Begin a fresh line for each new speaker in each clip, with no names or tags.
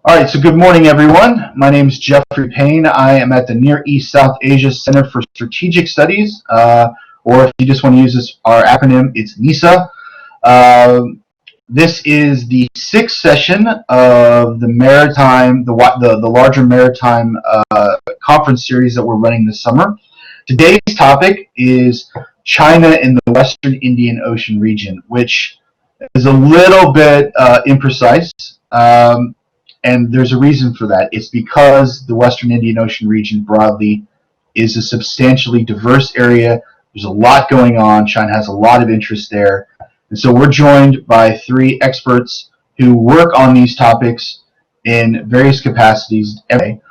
All right, so good morning, everyone. My name is Jeffrey Payne. I am at the Near East South Asia Center for Strategic Studies, or if you just want to use our acronym, it's NISA. Uh, this is the sixth session of the the larger maritime conference series that we're running this summer. Today's topic is China in the Western Indian Ocean region, which is a little bit imprecise. And there's a reason for that. It's because the Western Indian Ocean region broadly is a substantially diverse area. There's a lot going on. China has a lot of interest there. And so we're joined by three experts who work on these topics in various capacities every day.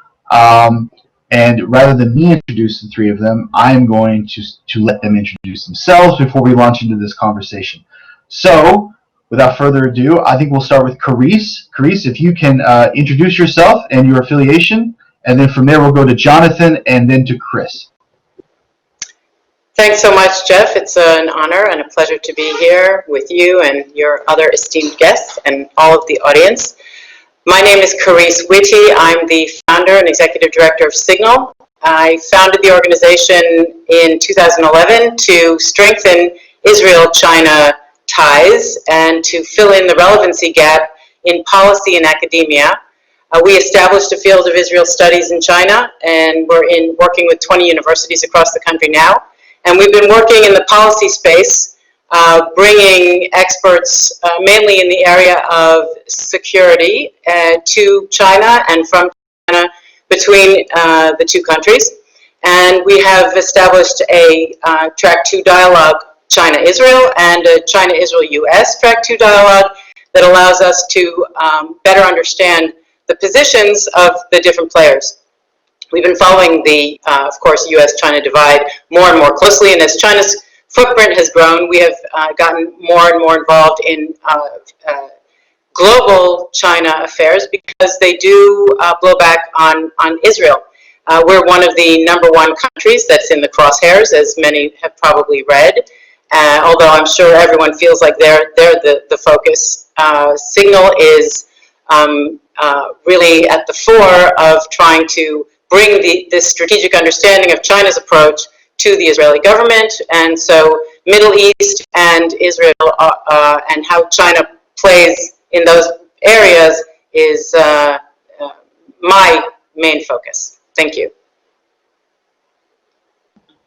And rather than me introduce the three of them, I am going to let them introduce themselves before we launch into this conversation. So, without further ado, I think we'll start with Carice. Carice, if you can introduce yourself and your affiliation, and then from there we'll go to Jonathan and then to Chris.
Thanks so much, Jeff. It's an honor and a pleasure to be here with you and your other esteemed guests and all of the audience. My name is Carice Whitty. I'm the founder and executive director of Signal. I founded the organization in 2011 to strengthen Israel-China ties and to fill in the relevancy gap in policy and academia. We established a field of Israel studies in China, and we're working with 20 universities across the country now. And we've been working in the policy space, bringing experts mainly in the area of security to China and from China between the two countries. And we have established a Track 2 dialogue, China-Israel, and a China-Israel-US Track 2 dialogue that allows us to better understand the positions of the different players. We've been following the, of course, US-China divide more and more closely, and as China's footprint has grown, we have gotten more and more involved in global China affairs because they do blow back on Israel. We're one of the #1 countries that's in the crosshairs, as many have probably read, although I'm sure everyone feels like they're the focus. Signal is really at the fore of trying to bring this strategic understanding of China's approach to the Israeli government, and so Middle East and Israel and how China plays in those areas is my main focus. Thank you.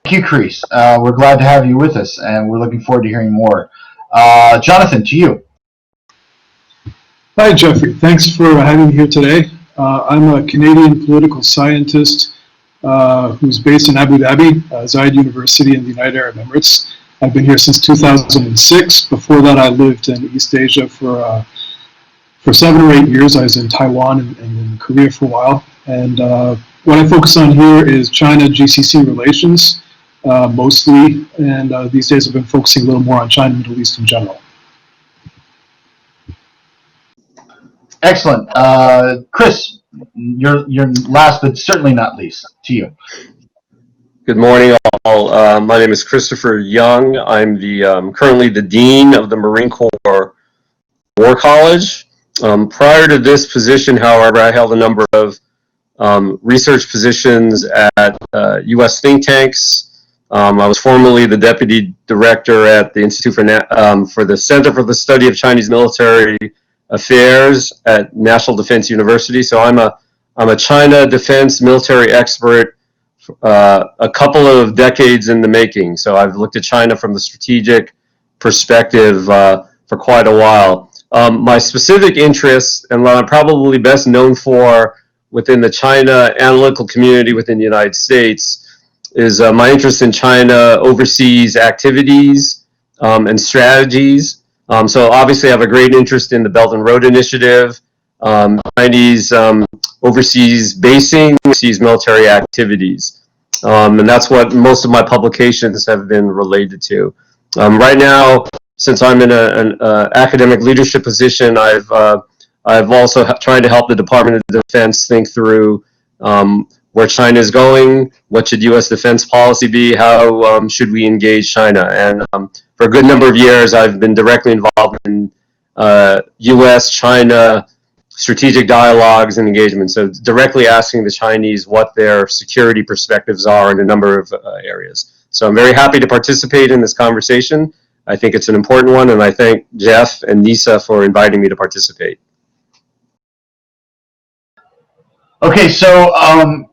Thank you, Carice. We're glad to have you with us, and we're looking forward to hearing more. Jonathan, to you.
Hi, Jeffrey. Thanks for having me here today. I'm a Canadian political scientist who's based in Abu Dhabi, Zayed University in the United Arab Emirates. I've been here since 2006. Before that, I lived in East Asia for 7 or 8 years. I was in Taiwan and in Korea for a while. And what I focus on here is China-GCC relations, mostly. And these days, I've been focusing a little more on China and Middle East in general.
Excellent. Chris, you're last but certainly not least. To you.
Good morning, all. My name is Christopher Young. I'm currently the Dean of the Marine Corps War College. Prior to this position, however, I held a number of research positions at U.S. think tanks. I was formerly the Deputy Director at the Institute for the Center for the Study of Chinese Military Affairs at National Defense University. So I'm a China defense military expert, a couple of decades in the making. So I've looked at China from the strategic perspective for quite a while. My specific interests, and what I'm probably best known for within the China analytical community within the United States, is my interest in China overseas activities and strategies. So obviously I have a great interest in the Belt and Road Initiative, Chinese overseas basing, overseas military activities. And that's what most of my publications have been related to. Right now, since I'm in an academic leadership position, I've also tried to help the Department of Defense think through where China is going, what should U.S. defense policy be, how should we engage China. And for a good number of years, I've been directly involved in U.S.-China strategic dialogues and engagements. So directly asking the Chinese what their security perspectives are in a number of areas. So I'm very happy to participate in this conversation. I think it's an important one, and I thank Jeff and NISA for inviting me to participate.
Okay, so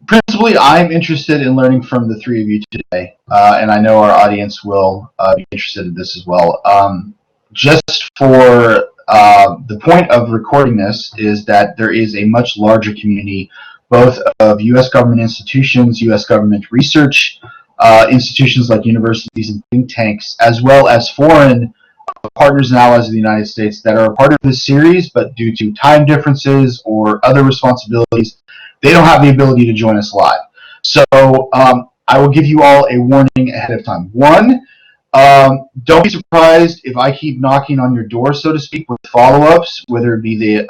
principally, I'm interested in learning from the three of you today, and I know our audience will be interested in this as well. Just for the point of recording this is that there is a much larger community, both of U.S. government institutions, U.S. government research institutions like universities and think tanks, as well as foreign partners and allies of the United States that are a part of this series, but due to time differences or other responsibilities, they don't have the ability to join us live. So I will give you all a warning ahead of time. One, don't be surprised if I keep knocking on your door, so to speak, with follow-ups, whether it be the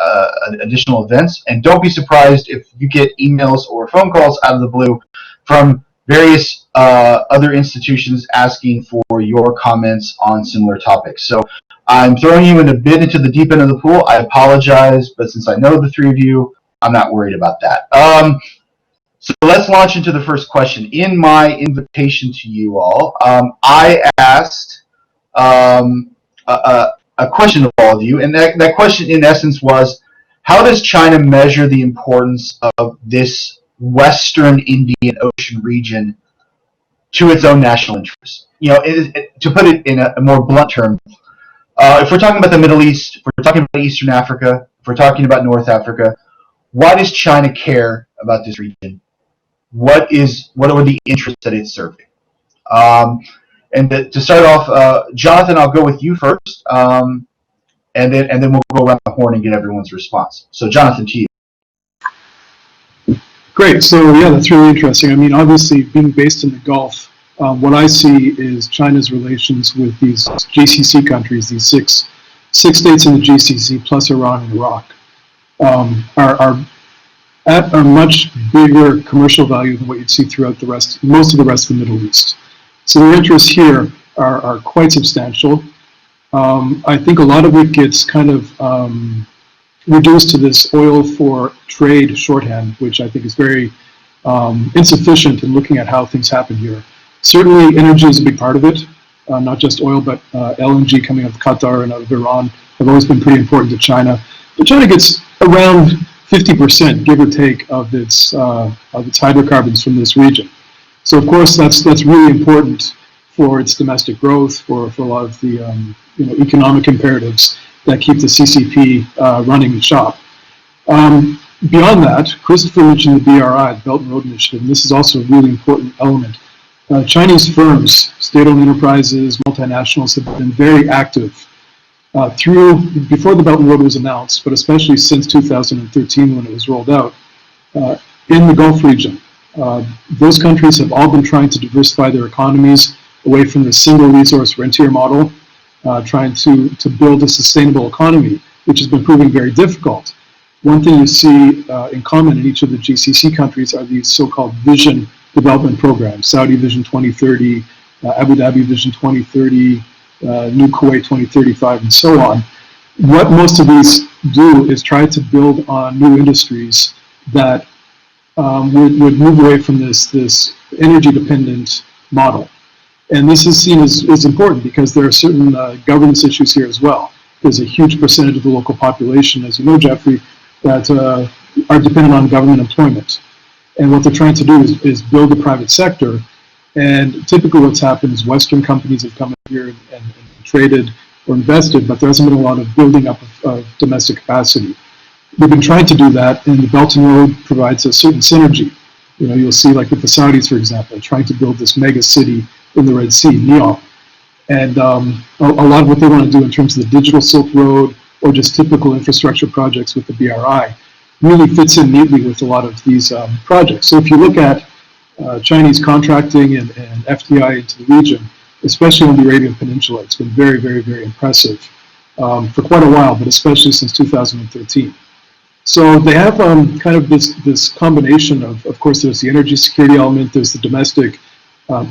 additional events. And don't be surprised if you get emails or phone calls out of the blue from various other institutions asking for your comments on similar topics. So I'm throwing you in a bit into the deep end of the pool. I apologize, but since I know the three of you, I'm not worried about that. So let's launch into the first question. In my invitation to you all, I asked a question of all of you, and that question in essence was, how does China measure the importance of this Western Indian Ocean region to its own national interests? You know, to put it in a more blunt term, if we're talking about the Middle East, if we're talking about Eastern Africa, if we're talking about North Africa, why does China care about this region? What are the interests that it's serving? And to start off, Jonathan, I'll go with you first, and then we'll go around the horn and get everyone's response. So, Jonathan, to you.
Great. So yeah, that's really interesting. I mean, obviously, being based in the Gulf, what I see is China's relations with these GCC countries, these six states in the GCC plus Iran and Iraq, are at a much bigger commercial value than what you'd see throughout most of the rest of the Middle East. So their interests here are quite substantial. I think a lot of it gets kind of reduced to this oil for trade shorthand, which I think is very insufficient in looking at how things happen here. Certainly energy is a big part of it, not just oil, but LNG coming out of Qatar and out of Iran have always been pretty important to China. But China gets around 50%, give or take, of its hydrocarbons from this region. So of course that's really important for its domestic growth, for a lot of the economic imperatives that keep the CCP running the shop. Beyond that, Christopher mentioned the BRI, the Belt and Road Initiative, and this is also a really important element. Chinese firms, state-owned enterprises, multinationals have been very active before the Belt and Road was announced, but especially since 2013 when it was rolled out, in the Gulf region. Those countries have all been trying to diversify their economies away from the single resource rentier model, trying to build a sustainable economy, which has been proving very difficult. One thing you see in common in each of the GCC countries are these so-called vision development programs, Saudi Vision 2030, Abu Dhabi Vision 2030, New Kuwait 2035, and so on. What most of these do is try to build on new industries that would move away from this energy-dependent model. And this is seen as important because there are certain governance issues here as well. There's a huge percentage of the local population, as you know, Jeffrey, that are dependent on government employment. And what they're trying to do is build the private sector. And typically what's happened is Western companies have come in here and traded or invested, but there hasn't been a lot of building up of domestic capacity. We've been trying to do that, and the Belt and Road provides a certain synergy. You know, you'll see, like with the Saudis, for example, trying to build this mega city in the Red Sea, NEOM. And a lot of what they want to do in terms of the digital Silk Road or just typical infrastructure projects with the BRI really fits in neatly with a lot of these projects. So if you look at Chinese contracting and FDI into the region, especially on the Arabian Peninsula, it's been very, very, very impressive for quite a while, but especially since 2013. So they have kind of this combination of course, there's the energy security element, there's the domestic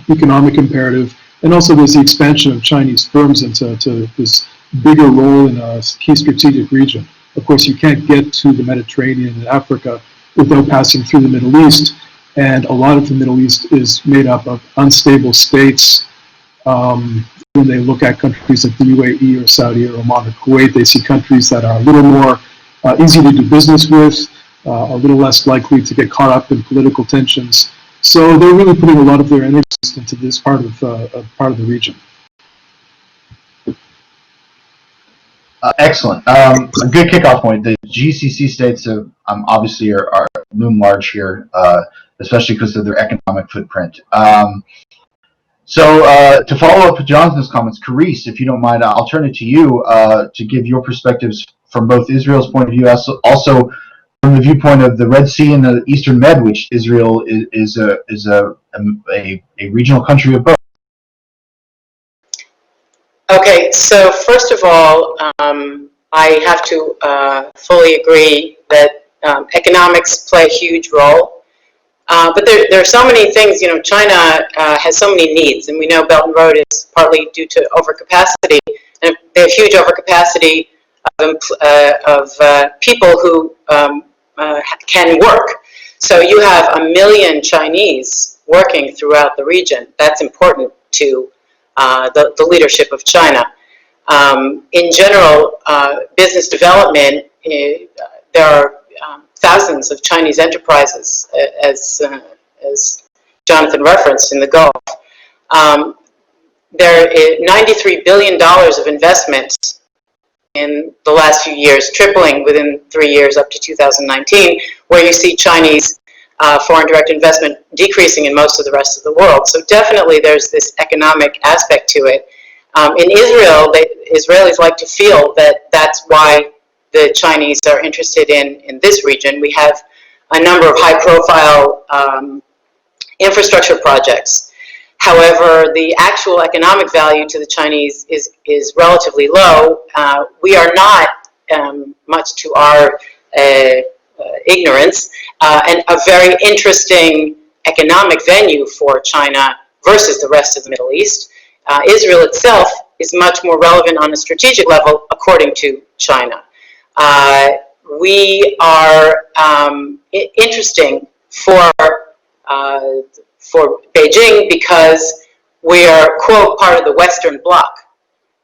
economic imperative, and also there's the expansion of Chinese firms into this bigger role in a key strategic region. of course, you can't get to the Mediterranean and Africa without passing through the Middle East. And a lot of the Middle East is made up of unstable states. When they look at countries like the UAE or Saudi or Oman or Kuwait, they see countries that are a little more easy to do business with, a little less likely to get caught up in political tensions. So they're really putting a lot of their energies into this part of the region.
Excellent. A good kickoff point. The GCC states have, obviously are loom large here, especially because of their economic footprint. So to follow up with Jonathan's comments, Carice, if you don't mind, I'll turn it to you to give your perspectives from both Israel's point of view, also from the viewpoint of the Red Sea and the Eastern Med, which Israel is a regional country of both.
Okay, so first of all, I have to fully agree that economics play a huge role. But there are so many things, China has so many needs, and we know Belt and Road is partly due to overcapacity, and they have huge overcapacity of people who can work. So you have 1 million Chinese working throughout the region. That's important to the leadership of China. In general, business development, there are thousands of Chinese enterprises, as Jonathan referenced, in the Gulf. There is $93 billion of investment in the last few years, tripling within 3 years up to 2019, where you see Chinese foreign direct investment decreasing in most of the rest of the world. So definitely there's this economic aspect to it. In Israel, Israelis like to feel that that's why the Chinese are interested in this region. We have a number of high-profile infrastructure projects. However, the actual economic value to the Chinese is relatively low. We are not, much to our ignorance, and a very interesting economic venue for China versus the rest of the Middle East. Israel itself is much more relevant on a strategic level, according to China. We are interesting for Beijing because we are, quote, part of the Western Bloc,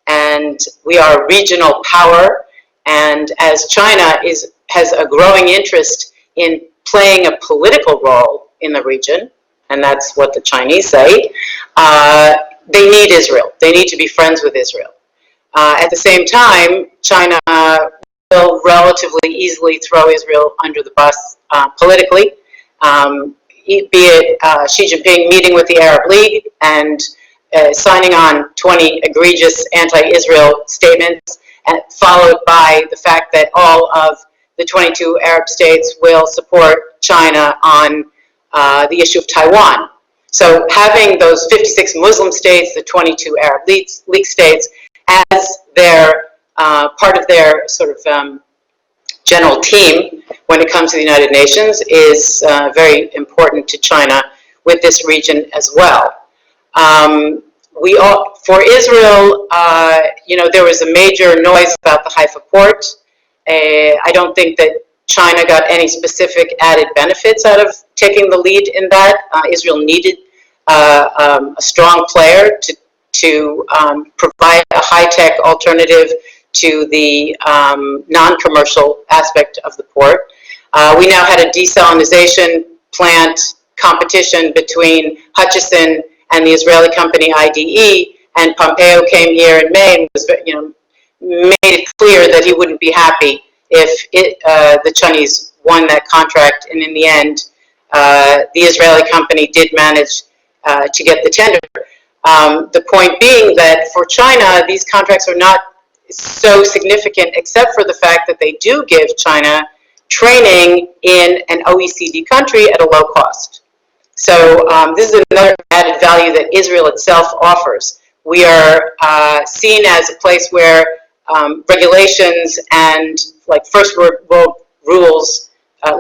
and we are a regional power, and as China has a growing interest in playing a political role in the region, and that's what the Chinese say, they need Israel. They need to be friends with Israel. At the same time, China will relatively easily throw Israel under the bus politically, be it Xi Jinping meeting with the Arab League and signing on 20 egregious anti-Israel statements, and followed by the fact that all of the 22 Arab states will support China on the issue of Taiwan. So having those 56 Muslim states, the 22 Arab League states, as their part of their sort of general team when it comes to the United Nations is very important to China with this region as well. For Israel, there was a major noise about the Haifa port. I don't think that China got any specific added benefits out of taking the lead in that. Israel needed a strong player to provide a high-tech alternative to the non-commercial aspect of the port. We now had a desalinization plant competition between Hutchison and the Israeli company IDE, and Pompeo came here in May and was, made it clear that he wouldn't be happy if the Chinese won that contract, and in the end, the Israeli company did manage to get the tender. The point being that for China, these contracts are not so significant, except for the fact that they do give China training in an OECD country at a low cost. So this is another added value that Israel itself offers. We are seen as a place where regulations and like first world rules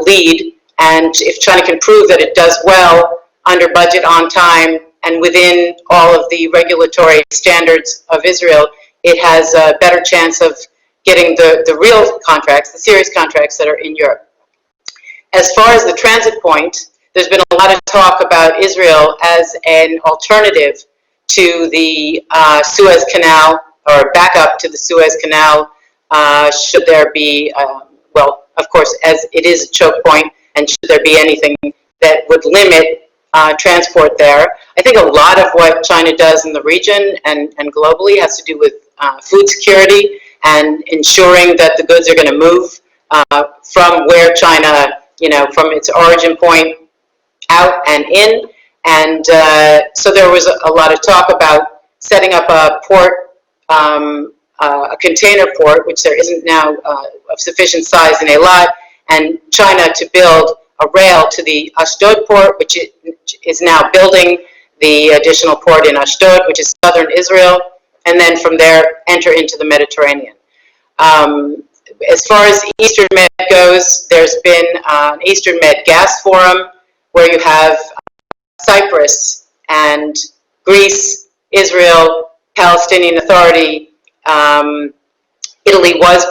lead, and if China can prove that it does well, under budget, on time, and within all of the regulatory standards of Israel, it has a better chance of getting the real contracts, the serious contracts that are in Europe. As far as the transit point, there's been a lot of talk about Israel as an alternative to the Suez Canal, or backup to the Suez Canal, should there be, well, of course, as it is a choke point, and should there be anything that would limit transport there. I think a lot of what China does in the region and globally has to do with food security and ensuring that the goods are going to move from where China, from its origin point out and in. And so there was a lot of talk about setting up a port, a container port, which there isn't now of sufficient size in Eilat, and China to build a rail to the Ashdod port, which it is now building the additional port in Ashdod, which is southern Israel, and then from there enter into the Mediterranean. As far as Eastern Med goes, there's been an Eastern Med gas forum where you have Cyprus and Greece, Israel, Palestinian Authority. Italy was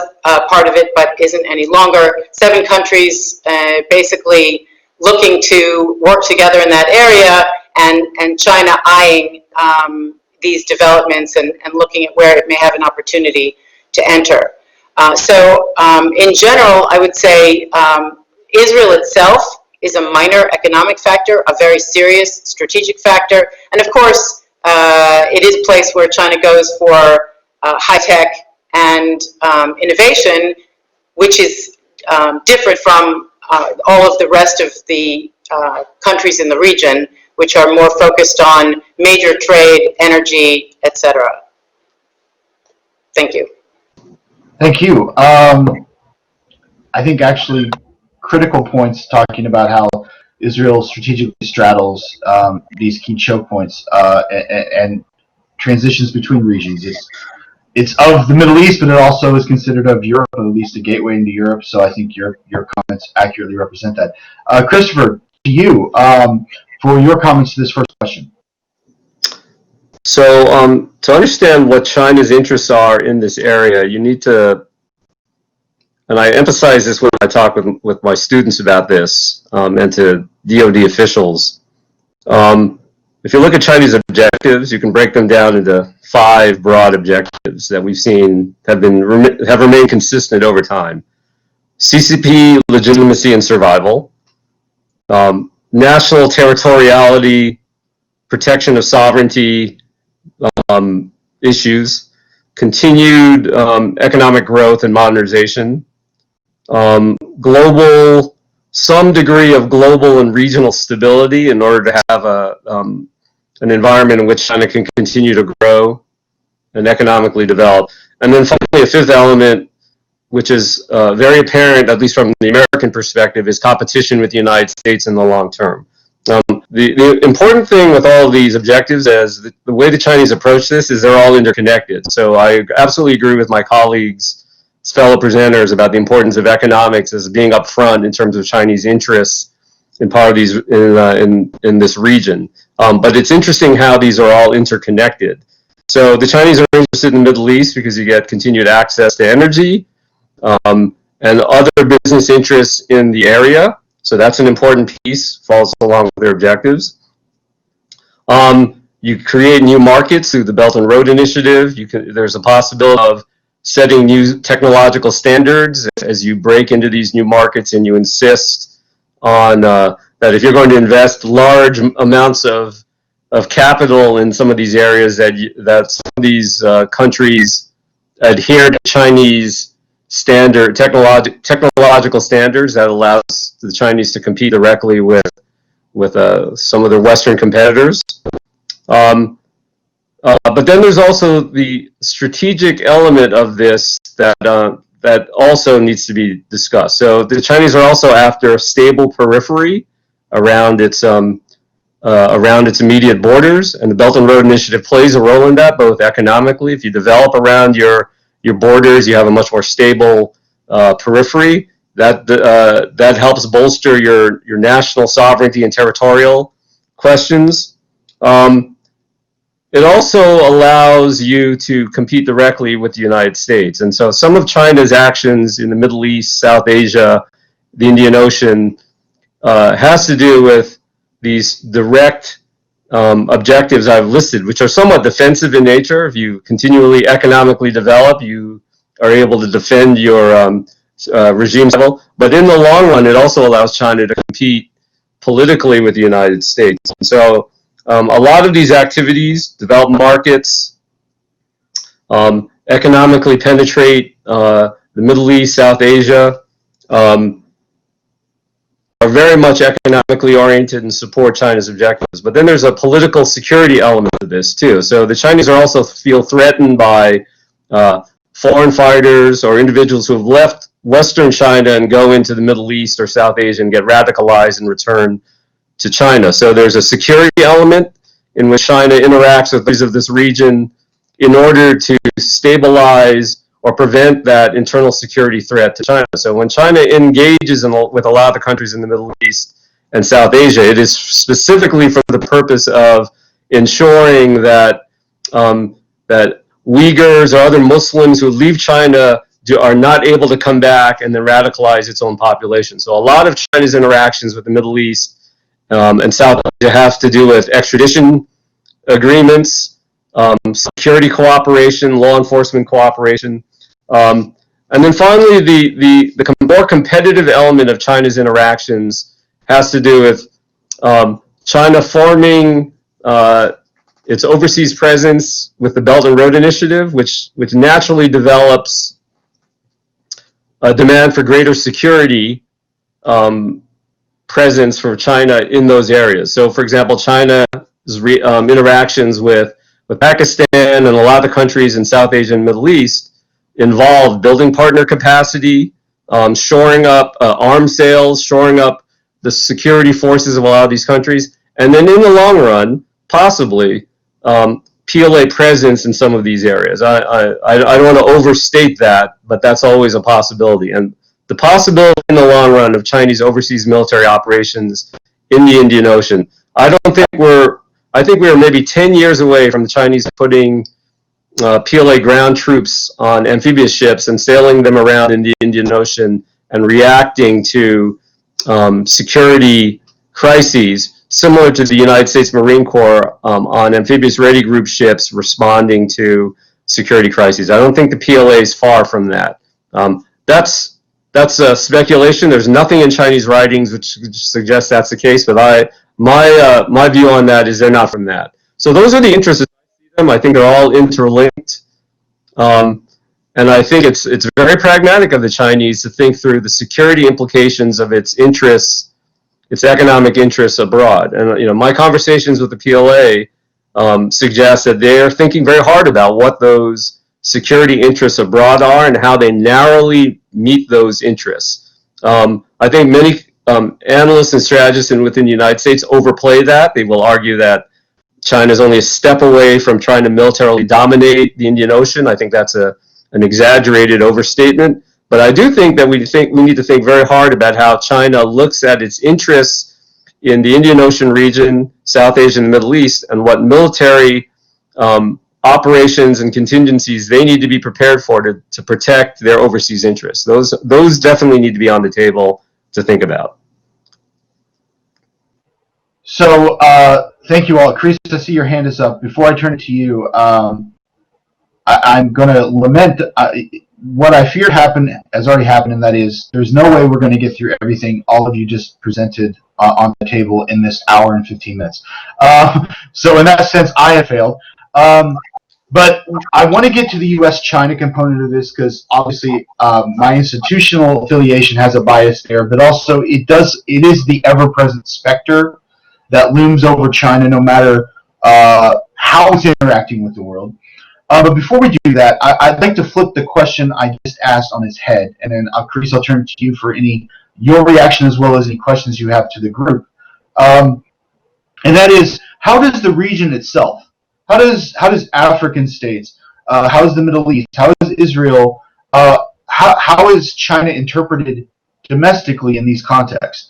part of it, but isn't any longer. 7 countries basically looking to work together in that area, and China eyeing these developments and looking at where it may have an opportunity to enter. So in general, I would say Israel itself is a minor economic factor, a very serious strategic factor, and of course it is a place where China goes for high tech and innovation, which is different from all of the rest of the countries in the region, which are more focused on major trade, energy, etc. Thank you.
Thank you. I think actually critical points talking about how Israel strategically straddles these key choke points and transitions between regions. It's of the Middle East, but it also is considered of Europe, or at least a gateway into Europe. So I think your comments accurately represent that. Christopher, to you for your comments to this first question.
So to understand what China's interests are in this area, you need to, and I emphasize this when I talk with my students about this and to DoD officials. If you look at Chinese objectives, you can break them down into 5 broad objectives that we've seen have remained consistent over time. CCP, legitimacy and survival, national territoriality, protection of sovereignty issues, continued economic growth and modernization, some degree of global and regional stability in order to have an environment in which China can continue to grow and economically develop. And then finally, a 5th element, which is very apparent, at least from the American perspective, is competition with the United States in the long term. The important thing with all of these objectives is the way the Chinese approach this is they're all interconnected. So I absolutely agree with my colleagues, fellow presenters, about the importance of economics as being upfront in terms of Chinese interests in part of these in this region. But it's interesting how these are all interconnected. So the Chinese are interested in the Middle East because you get continued access to energy and other business interests in the area. So that's an important piece, falls along with their objectives. You create new markets through the Belt and Road Initiative. There's a possibility of setting new technological standards as you break into these new markets, and you insist on that if you're going to invest large amounts of capital in some of these areas, that some of these countries adhere to Chinese technological standards that allows the Chinese to compete directly with some of their Western competitors. But then there's also the strategic element of this that also needs to be discussed. So the Chinese are also after a stable periphery around its immediate borders, and the Belt and Road Initiative plays a role in that, both economically. If you develop around your borders, you have a much more stable periphery. That helps bolster your national sovereignty and territorial questions. it also allows you to compete directly with the United States. And so some of China's actions in the Middle East, South Asia, the Indian Ocean, has to do with these direct objectives I've listed, which are somewhat defensive in nature. If you continually economically develop, you are able to defend your regime level. But in the long run, it also allows China to compete politically with the United States. And so a lot of these activities, develop markets, economically penetrate the Middle East, South Asia, are very much economically oriented and support China's objectives. But then there's a political security element to this too. So the Chinese are also feel threatened by foreign fighters or individuals who have left Western China and go into the Middle East or South Asia and get radicalized and return to China. So there's a security element in which China interacts with those of this region in order to stabilize or prevent that internal security threat to China. So when China engages with a lot of the countries in the Middle East and South Asia, it is specifically for the purpose of ensuring that that Uyghurs or other Muslims who leave China are not able to come back and then radicalize its own population. So a lot of China's interactions with the Middle East and South Asia have to do with extradition agreements, security cooperation, law enforcement cooperation. And then finally, the more competitive element of China's interactions has to do with China forming its overseas presence with the Belt and Road Initiative, which naturally develops a demand for greater security presence for China in those areas. So, for example, China's interactions with Pakistan and a lot of the countries in South Asia and Middle East involve building partner capacity, shoring up arms sales, shoring up the security forces of a lot of these countries, and then in the long run, possibly PLA presence in some of these areas. I don't want to overstate that, but that's always a possibility. And the possibility in the long run of Chinese overseas military operations in the Indian Ocean, I think we are maybe 10 years away from the Chinese putting PLA ground troops on amphibious ships and sailing them around in the Indian Ocean and reacting to security crises similar to the United States Marine Corps on amphibious ready group ships responding to security crises. I don't think the PLA is far from that. That's speculation. There's nothing in Chinese writings which suggests that's the case, but my view on that is they're not from that. So those are the interests. I think they're all interlinked, and I think it's very pragmatic of the Chinese to think through the security implications of its interests, its economic interests abroad. And my conversations with the PLA suggest that they're thinking very hard about what those security interests abroad are and how they narrowly meet those interests. I think many analysts and strategists within the United States overplay that. They will argue that China is only a step away from trying to militarily dominate the Indian Ocean. I think that's an exaggerated overstatement. But I do think that we need to think very hard about how China looks at its interests in the Indian Ocean region, South Asia, and the Middle East, and what military operations and contingencies they need to be prepared for to protect their overseas interests. Those definitely need to be on the table to think about.
So thank you all. Chris, I see your hand is up. Before I turn it to you, I'm going to lament what I feared has already happened, and that is there's no way we're going to get through everything all of you just presented on the table in this hour and 15 minutes. So in that sense, I have failed. But I want to get to the U.S.-China component of this because obviously my institutional affiliation has a bias there, but also it is the ever-present specter that looms over China no matter how it's interacting with the world. But before we do that, I'd like to flip the question I just asked on its head, and then Chris, I'll turn it to you for your reaction as well as any questions you have to the group. And that is, how does the region itself, how does African states, how is the Middle East, how is Israel, how is China interpreted domestically in these contexts?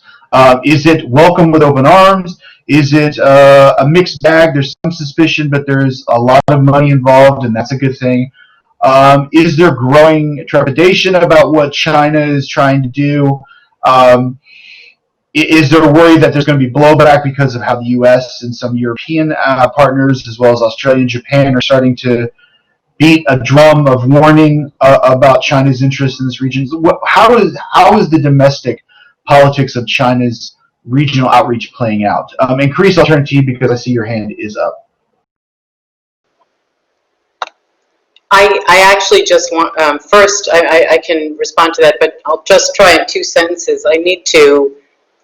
Is it welcome with open arms? Is it a mixed bag? There's some suspicion, but there's a lot of money involved, and that's a good thing. Is there growing trepidation about what China is trying to do? Is there a worry that there's going to be blowback because of how the U.S. and some European partners, as well as Australia and Japan, are starting to beat a drum of warning about China's interest in this region? How is the domestic politics of China's regional outreach playing out? And Chris, I'll turn to you because I see your hand is up.
I actually just want, first, I can respond to that, but I'll just try in 2 sentences. I need to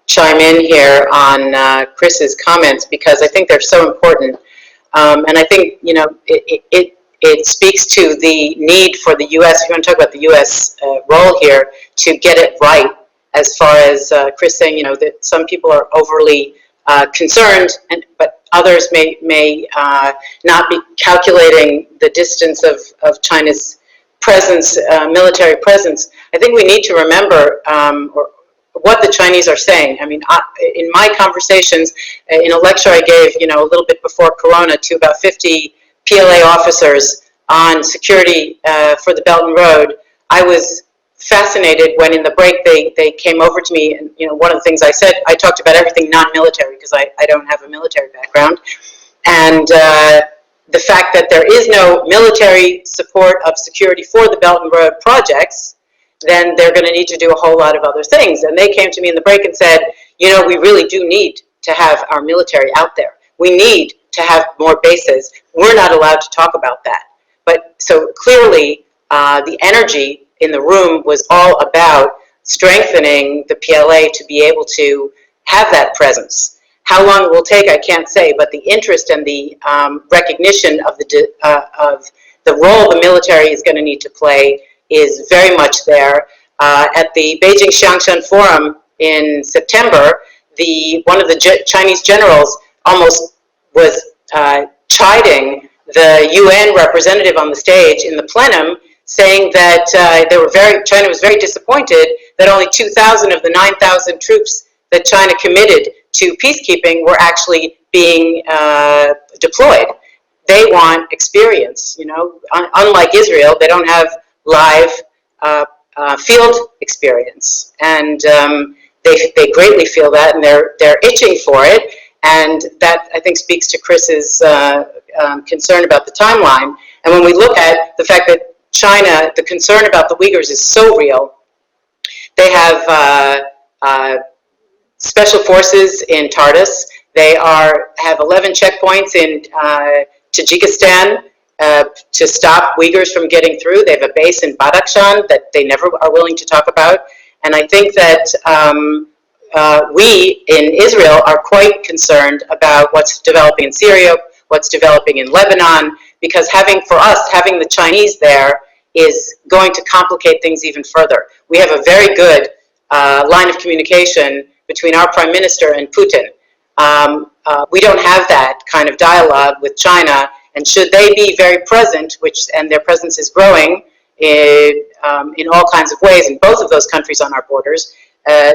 chime in here on Chris's comments because I think they're so important. And I think, you know, it speaks to the need for the U.S., if you want to talk about the U.S. Role here, to get it right, as far as Chris saying, you know, that some people are overly concerned, but others may not be calculating the distance of China's presence, military presence. I think we need to remember what the Chinese are saying. I mean, in my conversations, in a lecture I gave, you know, a little bit before Corona to about 50 PLA officers on security for the Belt and Road, I was fascinated when in the break they came over to me, and you know, one of the things I said, I talked about everything non-military because I don't have a military background, and the fact that there is no military support of security for the Belt and Road projects, then they're going to need to do a whole lot of other things. And they came to me in the break and said, you know, we really do need to have our military out there. We need to have more bases. We're not allowed to talk about that. But so clearly the energy in the room was all about strengthening the PLA to be able to have that presence. How long it will take, I can't say, but the interest and the recognition of the role the military is going to need to play is very much there. At the Beijing Xiangshan Forum in September, one of the Chinese generals almost was chiding the UN representative on the stage in the plenum, saying that China was very disappointed that only 2,000 of the 9,000 troops that China committed to peacekeeping were actually being deployed. They want experience, you know. Unlike Israel, they don't have live field experience, and they greatly feel that, and they're itching for it. And that, I think, speaks to Chris's concern about the timeline. And when we look at the fact that China, the concern about the Uyghurs is so real, they have special forces in Tartus. They have 11 checkpoints in Tajikistan to stop Uyghurs from getting through. They have a base in Badakhshan that they never are willing to talk about. And I think that we in Israel are quite concerned about what's developing in Syria, what's developing in Lebanon, because having the Chinese there is going to complicate things even further. We have a very good line of communication between our Prime Minister and Putin. We don't have that kind of dialogue with China, and should they be very present, and their presence is growing in all kinds of ways in both of those countries on our borders,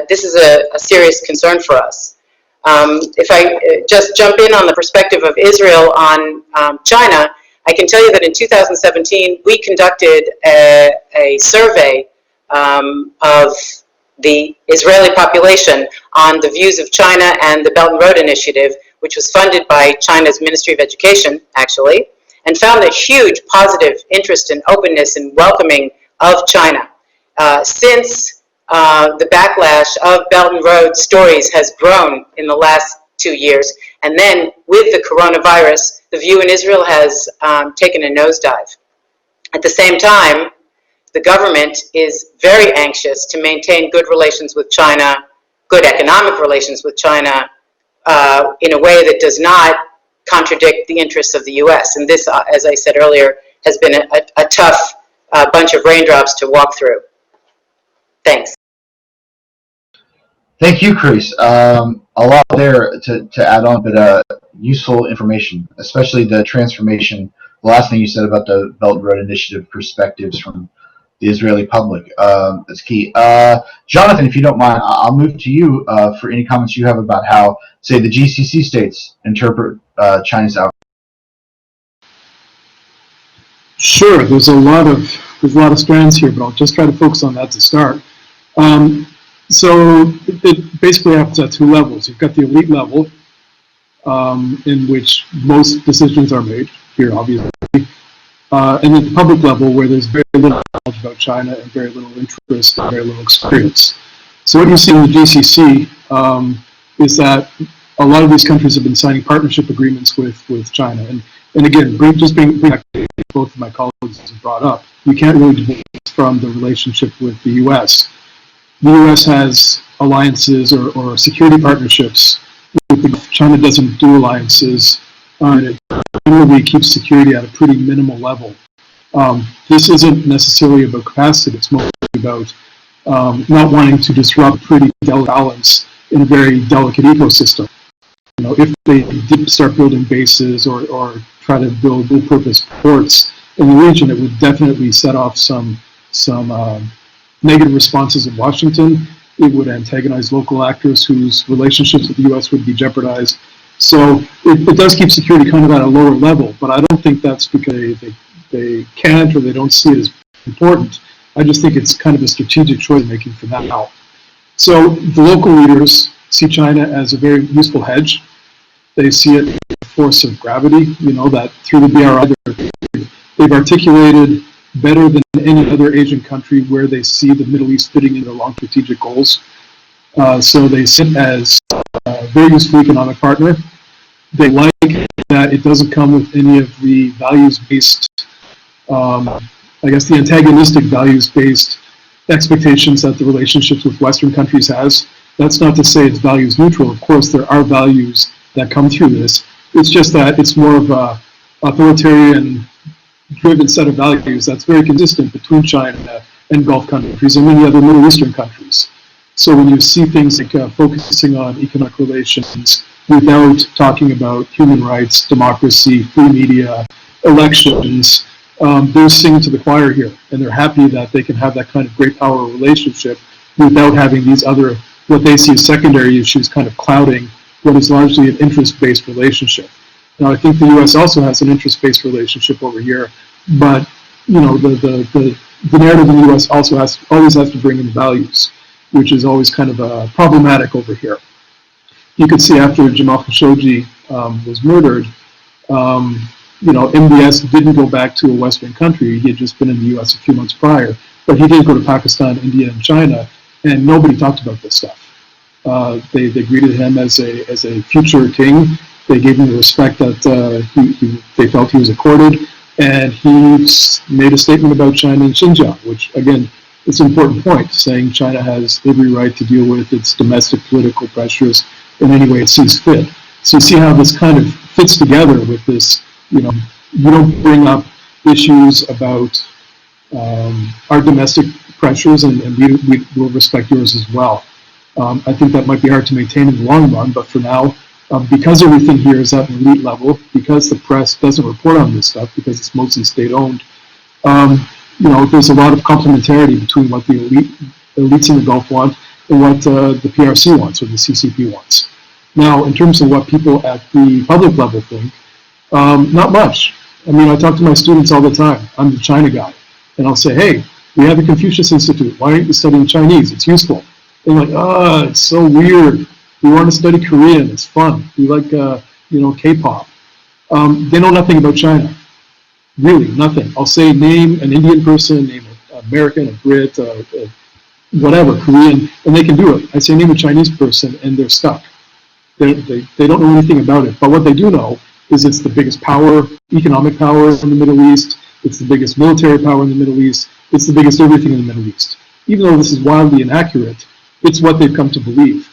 this is a serious concern for us. If I just jump in on the perspective of Israel on China, I can tell you that in 2017, we conducted a survey of the Israeli population on the views of China and the Belt and Road Initiative, which was funded by China's Ministry of Education, actually, and found a huge positive interest and openness and welcoming of China. Since the backlash of Belt and Road stories has grown in the last 2 years, and then with the coronavirus, the view in Israel has taken a nosedive. At the same time, the government is very anxious to maintain good relations with China, good economic relations with China, in a way that does not contradict the interests of the U.S. And this, as I said earlier, has been a tough bunch of raindrops to walk through. Thanks.
Thank you, Chris. A lot there to add on, but useful information, especially the transformation. The last thing you said about the Belt and Road Initiative perspectives from the Israeli public. That's key. Jonathan, if you don't mind, I'll move to you for any comments you have about how, say, the GCC states interpret China's outcome.
Sure, there's a lot of strands here, but I'll just try to focus on that to start. So it basically happens at two levels. You've got the elite level, in which most decisions are made here, obviously, and at the public level, where there's very little knowledge about China and very little interest and very little experience. So what you see in the GCC is that a lot of these countries have been signing partnership agreements with China. And again, just bring back both of my colleagues have brought up, you can't really divorce from the relationship with the U.S. The U.S. has alliances or security partnerships with the Gulf. China doesn't do alliances, and it generally keeps security at a pretty minimal level. This isn't necessarily about capacity, it's mostly about not wanting to disrupt pretty delicate balance in a very delicate ecosystem. You know, if they did start building bases or try to build dual-purpose ports in the region, it would definitely set off some negative responses in Washington. It would antagonize local actors whose relationships with the U.S. would be jeopardized. So it does keep security kind of at a lower level, but I don't think that's because they can't or they don't see it as important. I just think it's kind of a strategic choice making for now. So the local leaders see China as a very useful hedge. They see it as a force of gravity, you know, that through the BRI, they've articulated better than any other Asian country where they see the Middle East fitting into their long strategic goals. So they see it as a very useful economic partner. They like that it doesn't come with any of the values-based, I guess the antagonistic values-based expectations that the relationships with Western countries has. That's not to say it's values neutral. Of course, there are values that come through this. It's just that it's more of a authoritarian driven set of values that's very consistent between China and Gulf countries and many other Middle Eastern countries. So when you see things like focusing on economic relations without talking about human rights, democracy, free media, elections, they're singing to the choir here, and they're happy that they can have that kind of great power relationship without having these other, what they see as secondary issues kind of clouding what is largely an interest-based relationship. Now, I think the U.S. also has an interest-based relationship over here, but you know, the narrative in the U.S. also always has to bring in values, which is always kind of problematic over here. You could see after Jamal Khashoggi was murdered, you know, MBS didn't go back to a Western country. He had just been in the U.S. a few months prior, but he did go to Pakistan, India, and China, and nobody talked about this stuff. They greeted him as a future king. They gave him the respect that they felt he was accorded, and he made a statement about China and Xinjiang, which again, it's an important point, saying China has every right to deal with its domestic political pressures in any way it sees fit. So you see how this kind of fits together with this, you know, you don't bring up issues about our domestic pressures, and we will respect yours as well. I think that might be hard to maintain in the long run, but for now, because everything here is at an elite level, because the press doesn't report on this stuff, because it's mostly state-owned, you know, there's a lot of complementarity between what the elites in the Gulf want and what the PRC wants or the CCP wants. Now, in terms of what people at the public level think, not much. I mean, I talk to my students all the time. I'm the China guy, and I'll say, hey, we have the Confucius Institute. Why aren't you studying Chinese? It's useful. They're like, it's so weird. We want to study Korean. It's fun. We like, you know, K-pop. They know nothing about China. Really, nothing. I'll say name an Indian person, name an American, a Brit, whatever, Korean, and they can do it. I say name a Chinese person, and they're stuck. They don't know anything about it. But what they do know is it's the biggest power, economic power in the Middle East. It's the biggest military power in the Middle East. It's the biggest everything in the Middle East. Even though this is wildly inaccurate, it's what they've come to believe.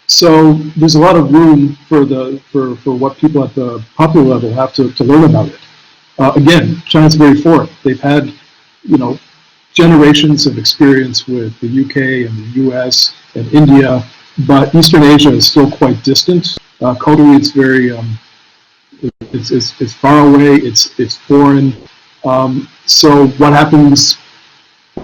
So there's a lot of room for what people at the popular level have to learn about it. Again, China's very for it. They've had, you know, generations of experience with the UK and the US and India, but Eastern Asia is still quite distant. Culturally, it's very, it's far away. It's foreign. So what happens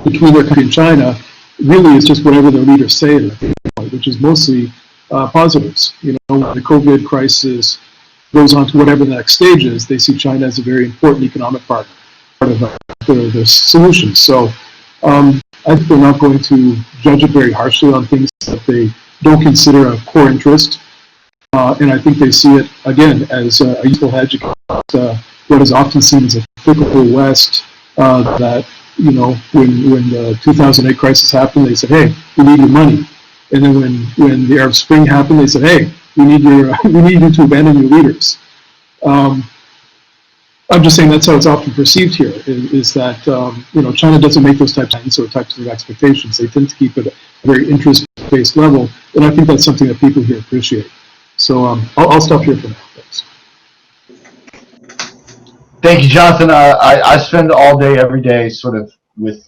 between their country and China really is just whatever their leaders say at that point, which is mostly positives. You know, when the COVID crisis goes on to whatever the next stage is, they see China as a very important economic partner, part of the solution. So I think they're not going to judge it very harshly on things that they don't consider a core interest. And I think they see it, again, as a useful hedge against what is often seen as a fickle West that, you know, when the 2008 crisis happened, they said, hey, we need your money. And then when the Arab Spring happened, they said, hey, we need you to abandon your leaders. I'm just saying that's how it's often perceived here, is that, you know, China doesn't make those types of expectations. They tend to keep it at a very interest-based level, and I think that's something that people here appreciate. So I'll stop here for now. Thanks.
Thank you, Jonathan. I spend all day, every day, sort of with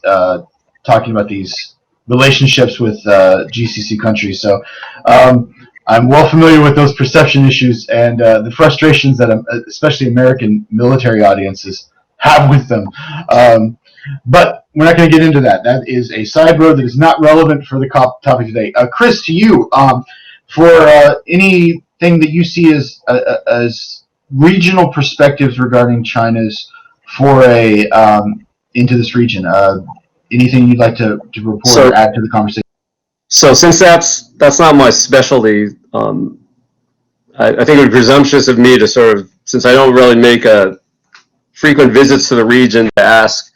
talking about these relationships with GCC countries. So I'm well familiar with those perception issues and the frustrations that especially American military audiences have with them. But we're not going to get into that. That is a side road that is not relevant for the topic today. Chris, to you, for anything that you see as regional perspectives regarding China's foray into this region, anything you'd like to report or add to the conversation?
So since that's not my specialty, I think it would be presumptuous of me to sort of, since I don't really make frequent visits to the region, to ask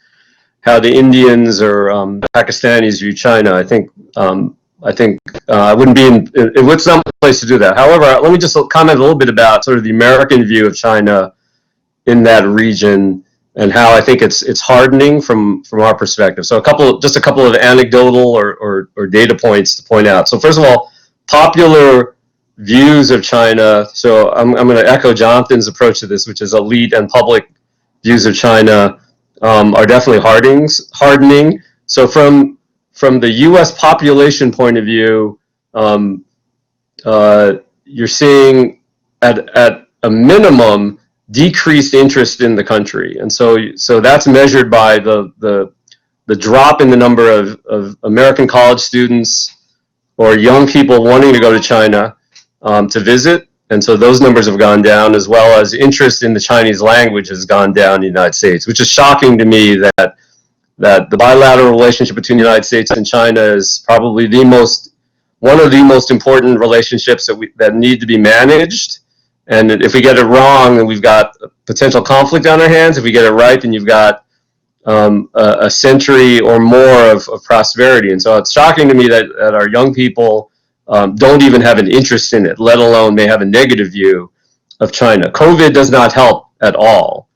how the Indians or Pakistanis view China. I think I wouldn't be it's not my place to do that. However, let me just comment a little bit about sort of the American view of China in that region and how I think it's hardening from our perspective. So just a couple of anecdotal or data points to point out. So first of all, popular views of China. So I'm going to echo Jonathan's approach to this, which is elite and public views of China are definitely hardening. So from the U.S. population point of view, you're seeing at a minimum decreased interest in the country, and so that's measured by the drop in the number of American college students or young people wanting to go to China to visit, and so those numbers have gone down, as well as interest in the Chinese language has gone down in the United States, which is shocking to me that the bilateral relationship between the United States and China is probably one of the most important relationships that need to be managed. And if we get it wrong, then we've got potential conflict on our hands. If we get it right, then you've got a century or more of prosperity. And so it's shocking to me that our young people don't even have an interest in it, let alone may have a negative view of China. COVID does not help at all.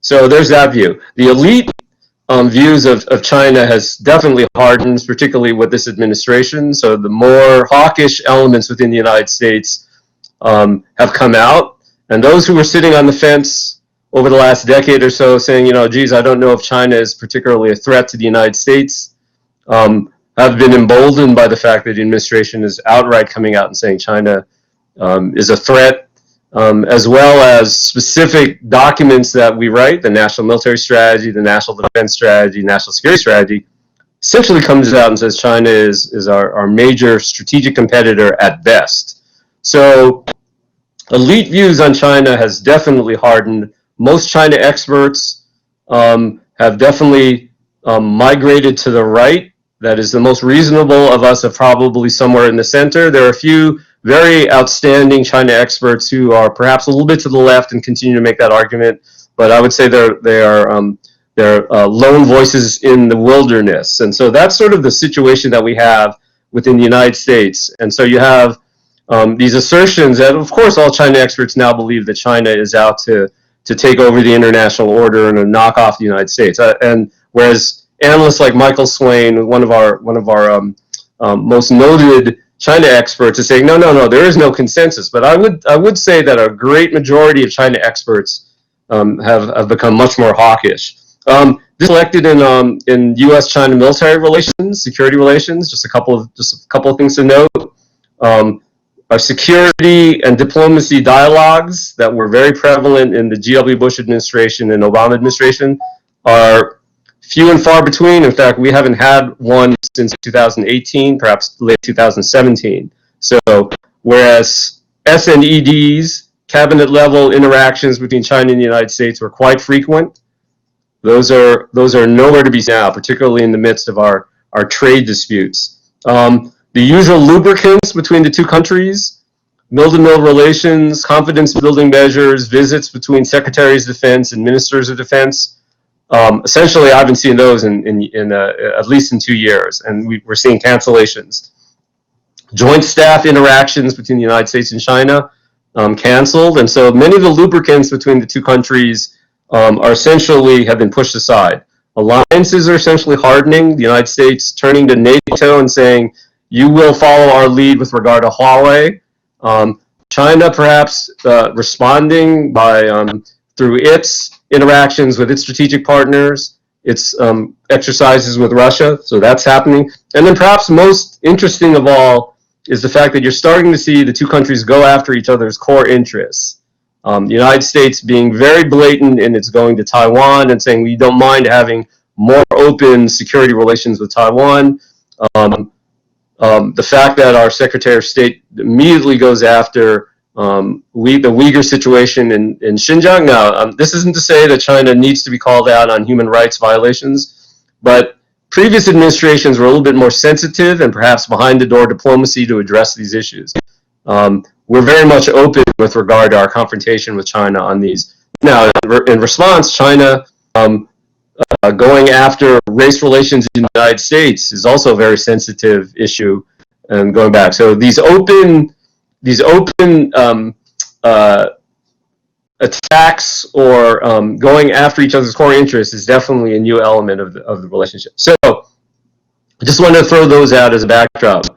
So there's that view. The elite views of China has definitely hardened, particularly with this administration. So the more hawkish elements within the United States have come out, and those who were sitting on the fence over the last decade or so saying, you know, geez, I don't know if China is particularly a threat to the United States, have been emboldened by the fact that the administration is outright coming out and saying China is a threat, as well as specific documents that we write, the National Military Strategy, the National Defense Strategy, National Security Strategy, essentially comes out and says China is our major strategic competitor at best. So elite views on China has definitely hardened. Most China experts have definitely migrated to the right. That is, the most reasonable of us are probably somewhere in the center. There are a few very outstanding China experts who are perhaps a little bit to the left and continue to make that argument, but I would say they're lone voices in the wilderness. And so that's sort of the situation that we have within the United States. And so you have these assertions that, of course, all China experts now believe that China is out to take over the international order and to knock off the United States. And whereas analysts like Michael Swain, one of our most noted China experts, is saying no, there is no consensus. But I would say that a great majority of China experts have become much more hawkish. This elected in U.S.-China military relations, security relations. Just a couple of things to note. our security and diplomacy dialogues that were very prevalent in the G.W. Bush administration and Obama administration are few and far between. In fact, we haven't had one since 2018, perhaps late 2017. So whereas SNEDs, cabinet level interactions between China and the United States were quite frequent, those are nowhere to be seen now, particularly in the midst of our trade disputes. The usual lubricants between the two countries, mill-to-mill relations, confidence-building measures, visits between secretaries of defense and ministers of defense. Essentially, I haven't seen those in at least in 2 years, and we're seeing cancellations. Joint staff interactions between the United States and China canceled, and so many of the lubricants between the two countries are essentially have been pushed aside. Alliances are essentially hardening. The United States turning to NATO and saying, "You will follow our lead with regard to Huawei." China perhaps responding by through its interactions with its strategic partners, its exercises with Russia. So that's happening. And then perhaps most interesting of all is the fact that you're starting to see the two countries go after each other's core interests. The United States being very blatant in its going to Taiwan and saying we don't mind having more open security relations with Taiwan. The fact that our Secretary of State immediately goes after the Uyghur situation in Xinjiang. Now, this isn't to say that China needs to be called out on human rights violations, but previous administrations were a little bit more sensitive and perhaps behind-the-door diplomacy to address these issues. We're very much open with regard to our confrontation with China on these. Now, in response, China going after race relations in the United States is also a very sensitive issue, and going back. So these open attacks or going after each other's core interests is definitely a new element of the relationship. So I just wanted to throw those out as a backdrop.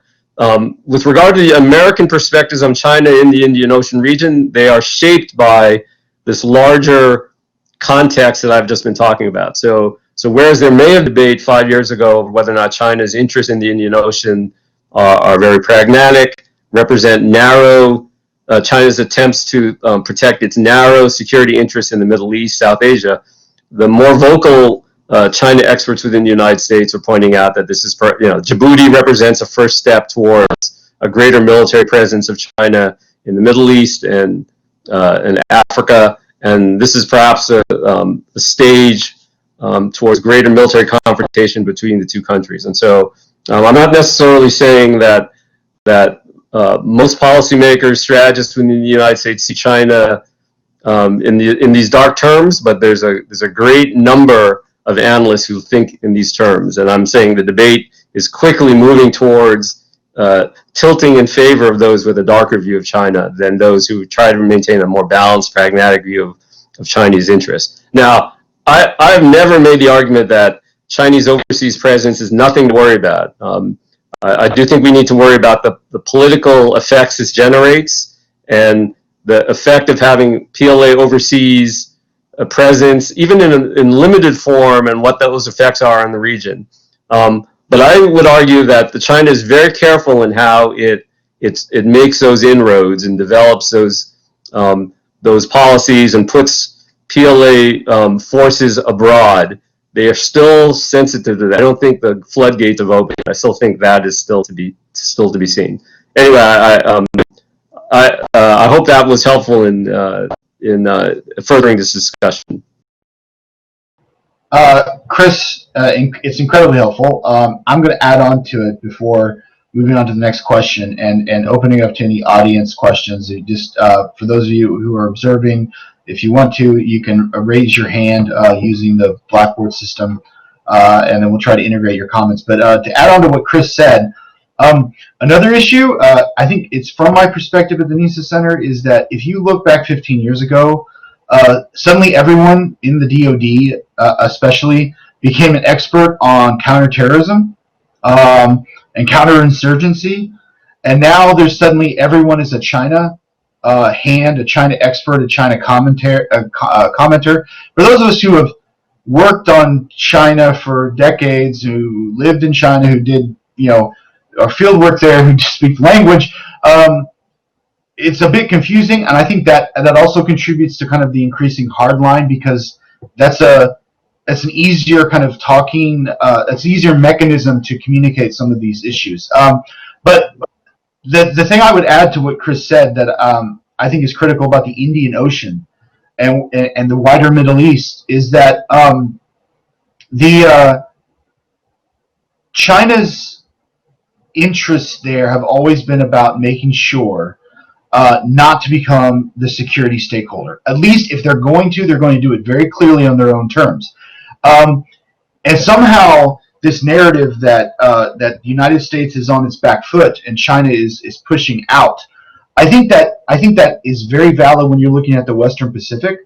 With regard to the American perspectives on China in the Indian Ocean region, they are shaped by this larger context that I've just been talking about. So whereas there may have debate 5 years ago over whether or not China's interests in the Indian Ocean are very pragmatic, represent narrow, China's attempts to protect its narrow security interests in the Middle East, South Asia, the more vocal China experts within the United States are pointing out that this is, Djibouti represents a first step towards a greater military presence of China in the Middle East and Africa, and this is perhaps a stage towards greater military confrontation between the two countries. And so I'm not necessarily saying that most policymakers, strategists within the United States see China in these dark terms, but there's a great number of analysts who think in these terms, and I'm saying the debate is quickly moving towards tilting in favor of those with a darker view of China than those who try to maintain a more balanced, pragmatic view of Chinese interests. Now, I've never made the argument that Chinese overseas presence is nothing to worry about. I do think we need to worry about the political effects this generates and the effect of having PLA overseas presence, even in limited form, and what those effects are in the region. But I would argue that China is very careful in how it makes those inroads and develops those policies and puts PLA forces abroad. They are still sensitive to that. I don't think the floodgates have opened. I still think that is still to be seen. Anyway, I hope that was helpful in furthering this discussion.
Chris, it's incredibly helpful. I'm going to add on to it before moving on to the next question and opening up to any audience questions. Just for those of you who are observing, if you want to, you can raise your hand using the Blackboard system, and then we'll try to integrate your comments. But to add on to what Chris said, another issue, I think it's from my perspective at the NISA Center, is that if you look back 15 years ago, suddenly everyone in the DoD, especially, became an expert on counterterrorism and counterinsurgency, and now there's suddenly everyone is a China hand, a China expert, a China commenter. For those of us who have worked on China for decades, who lived in China, who did our field work there, who speak the language, it's a bit confusing, and I think that also contributes to kind of the increasing hard line, because that's an easier kind of talking, it's an easier mechanism to communicate some of these issues. But the thing I would add to what Chris said that I think is critical about the Indian Ocean and the wider Middle East is that China's interests there have always been about making sure not to become the security stakeholder. At least if they're going to do it very clearly on their own terms. And somehow this narrative that the United States is on its back foot and China is pushing out, I think that is very valid when you're looking at the Western Pacific.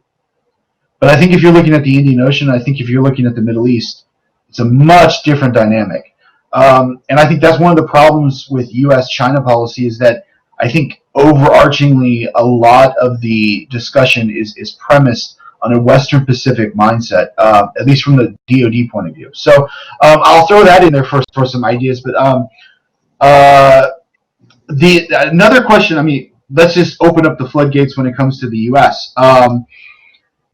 But I think if you're looking at the Indian Ocean, I think if you're looking at the Middle East, it's a much different dynamic. And I think that's one of the problems with U.S.-China policy is that I think overarchingly a lot of the discussion is premised on a Western Pacific mindset, at least from the DoD point of view. So I'll throw that in there for some ideas. But another question, I mean, let's just open up the floodgates when it comes to the U.S.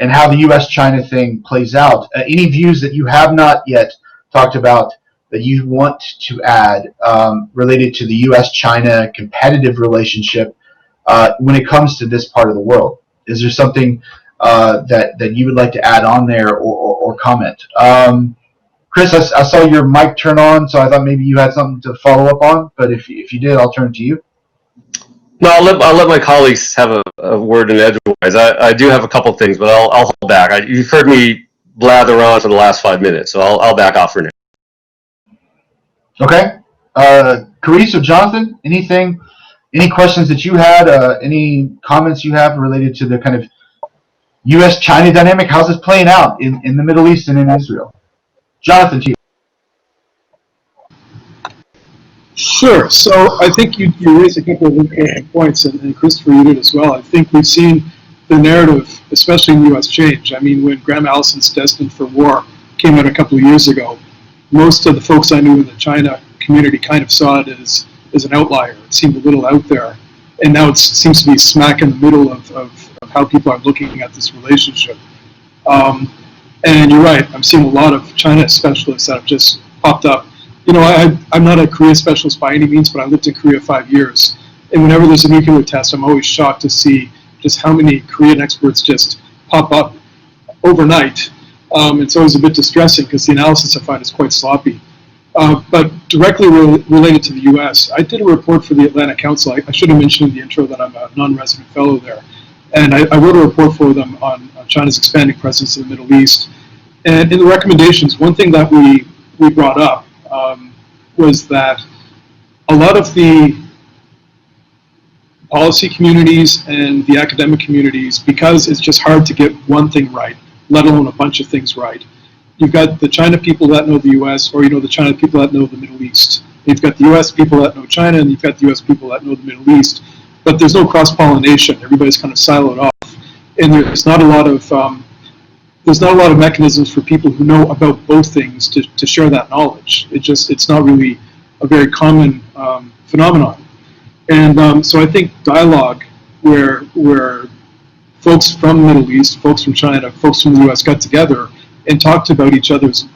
And how the U.S.-China thing plays out. Any views that you have not yet talked about that you want to add related to the U.S.-China competitive relationship when it comes to this part of the world? Is there something that you would like to add on there or comment? Chris, I saw your mic turn on, so I thought maybe you had something to follow up on, but if you did, I'll turn it to you.
No, I'll let my colleagues have a word in edgewise. I do have a couple things, but I'll hold back. You've heard me blather on for the last 5 minutes, so I'll back off for now.
Okay. Carice or Jonathan, any questions that you had, any comments you have related to the kind of U.S.-China dynamic? How's this playing out in the Middle East and in Israel? Jonathan, to you.
Sure. So I think you raised a couple of important points, and Christopher, you did as well. I think we've seen the narrative, especially in the U.S., change. I mean, when Graham Allison's Destined for War came out a couple of years ago, most of the folks I knew in the China community kind of saw it as an outlier. It seemed a little out there. And now it seems to be smack in the middle of how people are looking at this relationship. And you're right, I'm seeing a lot of China specialists that have just popped up. You know, I'm not a Korea specialist by any means, but I lived in Korea 5 years. And whenever there's a nuclear test, I'm always shocked to see just how many Korean experts just pop up overnight. It's always a bit distressing because the analysis I find is quite sloppy. But directly related to the U.S., I did a report for the Atlantic Council. I should have mentioned in the intro that I'm a non-resident fellow there. And I wrote a report for them on China's expanding presence in the Middle East. And in the recommendations, one thing that we brought up was that a lot of the policy communities and the academic communities, because it's just hard to get one thing right, let alone a bunch of things right. You've got the China people that know the U.S., or the China people that know the Middle East. You've got the U.S. people that know China, and you've got the U.S. people that know the Middle East. But there's no cross-pollination. Everybody's kind of siloed off, and there's not a lot of mechanisms for people who know about both things to share that knowledge. It's not really a very common phenomenon. And so I think dialogue where folks from the Middle East, folks from China, folks from the U.S. got together and talked about each other's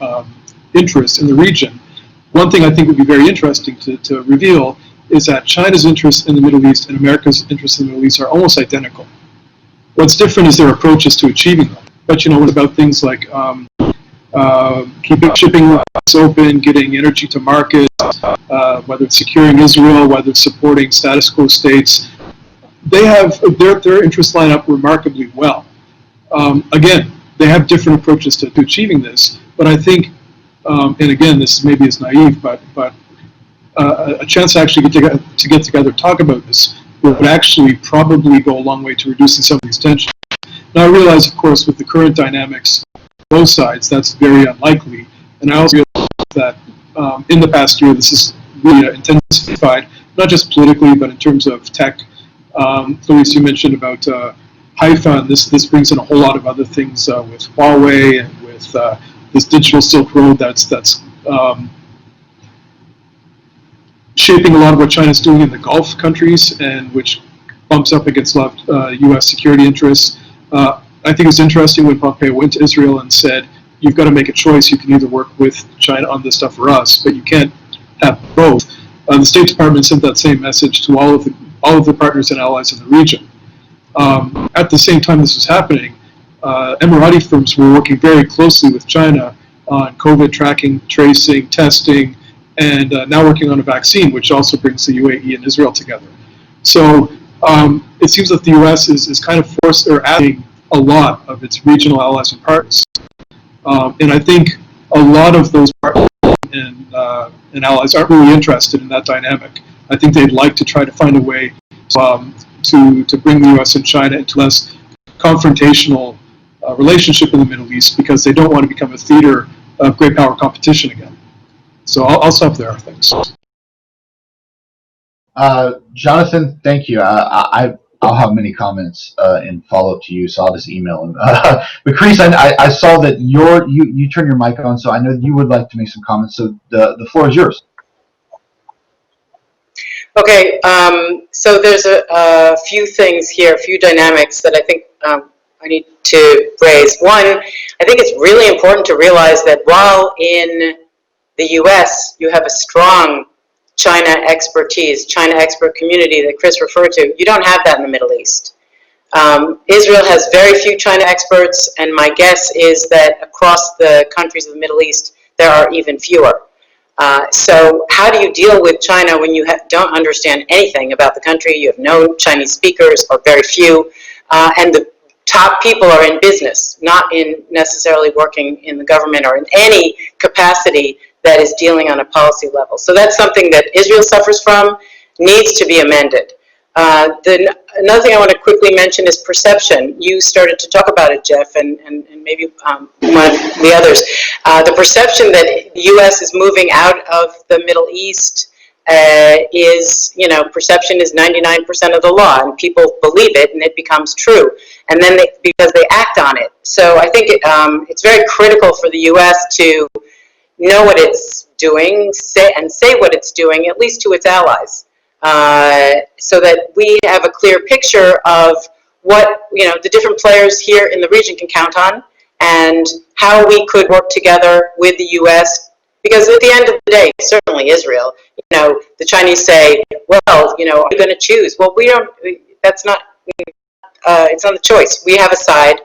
interests in the region. One thing I think would be very interesting to reveal is that China's interests in the Middle East and America's interests in the Middle East are almost identical. What's different is their approaches to achieving them. But what about things like keeping shipping routes open, getting energy to market, whether it's securing Israel, whether it's supporting status quo states? They have their interests line up remarkably well. Again, they have different approaches to achieving this, but I think, and again, this maybe is naive, but a chance to actually get together, talk about this, would actually probably go a long way to reducing some of these tensions. Now, I realize, of course, with the current dynamics on both sides, that's very unlikely, and I also realize that in the past year, this is really intensified, not just politically, but in terms of tech. Luis, you mentioned about Haifa, and this brings in a whole lot of other things with Huawei and with this digital Silk Road that's shaping a lot of what China's doing in the Gulf countries, and which bumps up against U.S. security interests. I think it's interesting when Pompeo went to Israel and said, you've got to make a choice. You can either work with China on this stuff or us, but you can't have both. The State Department sent that same message to all of the partners and allies in the region. At the same time this was happening, Emirati firms were working very closely with China on COVID tracking, tracing, testing, and now working on a vaccine, which also brings the UAE and Israel together. So it seems that the U.S. is kind of forced or adding a lot of its regional allies and partners. And I think a lot of those partners and allies aren't really interested in that dynamic. I think they'd like to try to find a way to bring the U.S. and China into less confrontational relationship in the Middle East, because they don't want to become a theater of great power competition again. So I'll stop there. Thanks.
Jonathan, thank you. I'll have many comments in follow-up to you, so I'll just email him. But Chris, I saw that you turned your mic on, so I know you would like to make some comments. So the floor is yours.
Okay, so there's a few things here, a few dynamics that I think I need to raise. One, I think it's really important to realize that while in the U.S. you have a strong China expertise, China expert community that Chris referred to, you don't have that in the Middle East. Israel has very few China experts, and my guess is that across the countries of the Middle East, there are even fewer. So how do you deal with China when you don't understand anything about the country? You have no Chinese speakers or very few, and the top people are in business, not in necessarily working in the government or in any capacity that is dealing on a policy level. So that's something that Israel suffers from, needs to be amended. Another thing I want to quickly mention is perception. You started to talk about it, Jeff, and maybe one of the others. The perception that the U.S. is moving out of the Middle East is, perception is 99% of the law, and people believe it, and it becomes true. And then because they act on it. So I think it's very critical for the U.S. to know what it's doing, say what it's doing, at least to its allies, so that we have a clear picture of what the different players here in the region can count on, and how we could work together with the U.S. Because at the end of the day, certainly Israel, the Chinese say, well, are you going to choose? Well, we don't. That's not. It's not a choice. We have a side.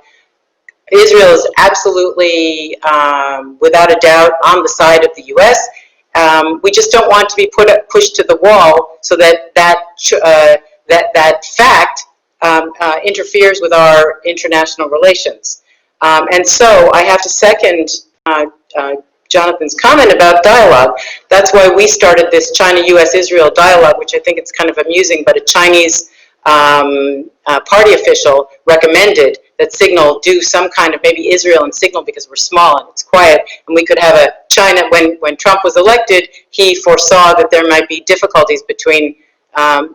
Israel is absolutely, without a doubt, on the side of the U.S. We just don't want to be pushed to the wall, so that fact interferes with our international relations. And so I have to second Jonathan's comment about dialogue. That's why we started this China-U.S.-Israel dialogue, which I think it's kind of amusing, but a Chinese party official recommended that Signal do some kind of, maybe Israel and Signal, because we're small and it's quiet, and we could have a China, when Trump was elected, he foresaw that there might be difficulties between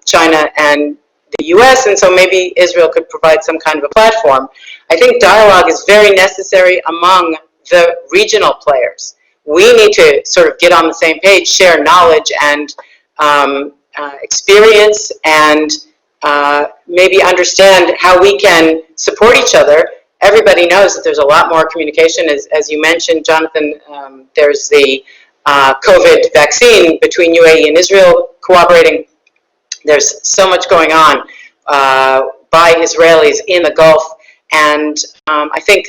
China and the U.S., and so maybe Israel could provide some kind of a platform. I think dialogue is very necessary among the regional players. We need to sort of get on the same page, share knowledge and experience, and maybe understand how we can support each other. Everybody knows that there's a lot more communication, as you mentioned, Jonathan. There's the COVID vaccine between UAE and Israel cooperating. There's so much going on by Israelis in the Gulf, and I think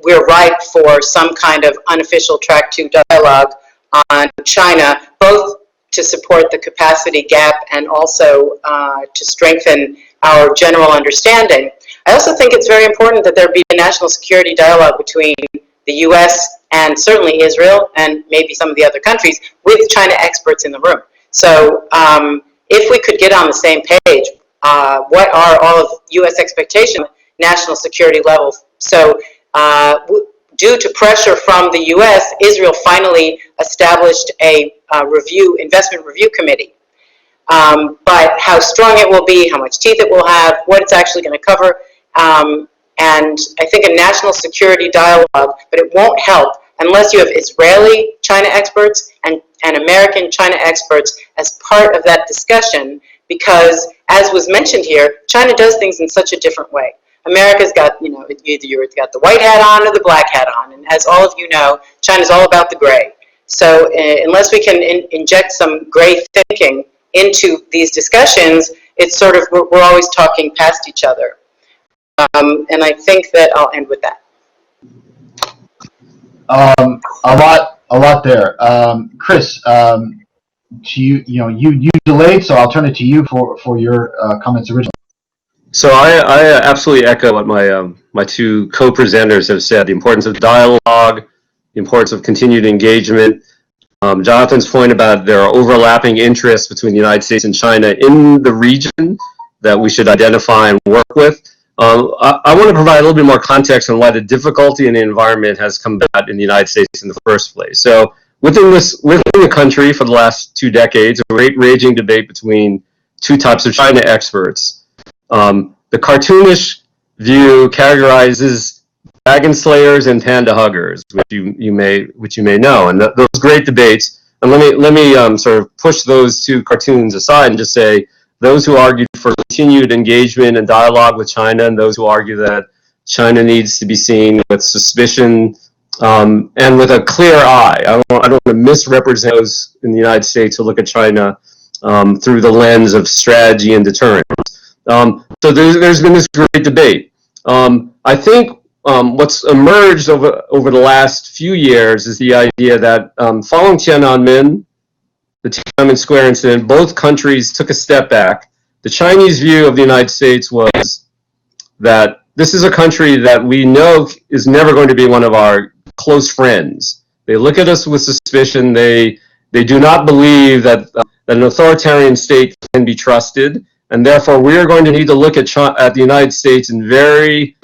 we're ripe for some kind of unofficial track 2 dialogue on China, both to support the capacity gap and also to strengthen our general understanding. I also think it's very important that there be a national security dialogue between the U.S. and certainly Israel and maybe some of the other countries with China experts in the room. So if we could get on the same page, what are all of U.S. expectations at national security level? So due to pressure from the U.S., Israel finally established a investment review committee. But how strong it will be, how much teeth it will have, what it's actually going to cover, and I think a national security dialogue, but it won't help unless you have Israeli China experts and American China experts as part of that discussion, because, as was mentioned here, China does things in such a different way. America's got, you know, either you've got the white hat on or the black hat on, and as all of you know, China's all about the gray. So unless we can inject some gray thinking into these discussions, it's sort of, we're always talking past each other. And I think that I'll end with that.
A lot there. Chris, you delayed, so I'll turn it to you for your comments originally.
So I absolutely echo what my two co-presenters have said, the importance of dialogue, the importance of continued engagement. Jonathan's point about there are overlapping interests between the United States and China in the region that we should identify and work with. I want to provide a little bit more context on why the difficulty in the environment has come about in the United States in the first place. So within the country for the last 2 decades, a raging debate between two types of China experts. The cartoonish view categorizes dragon slayers and panda huggers, which you may know, and those great debates. And let me sort of push those two cartoons aside and just say those who argue for continued engagement and dialogue with China, and those who argue that China needs to be seen with suspicion and with a clear eye. I don't want to misrepresent those in the United States who look at China through the lens of strategy and deterrence. So there's been this great debate. I think what's emerged over the last few years is the idea that following Tiananmen, the Tiananmen Square incident, both countries took a step back. The Chinese view of the United States was that this is a country that we know is never going to be one of our close friends. They look at us with suspicion. They do not believe that an authoritarian state can be trusted. And therefore, we are going to need to look at the United States in very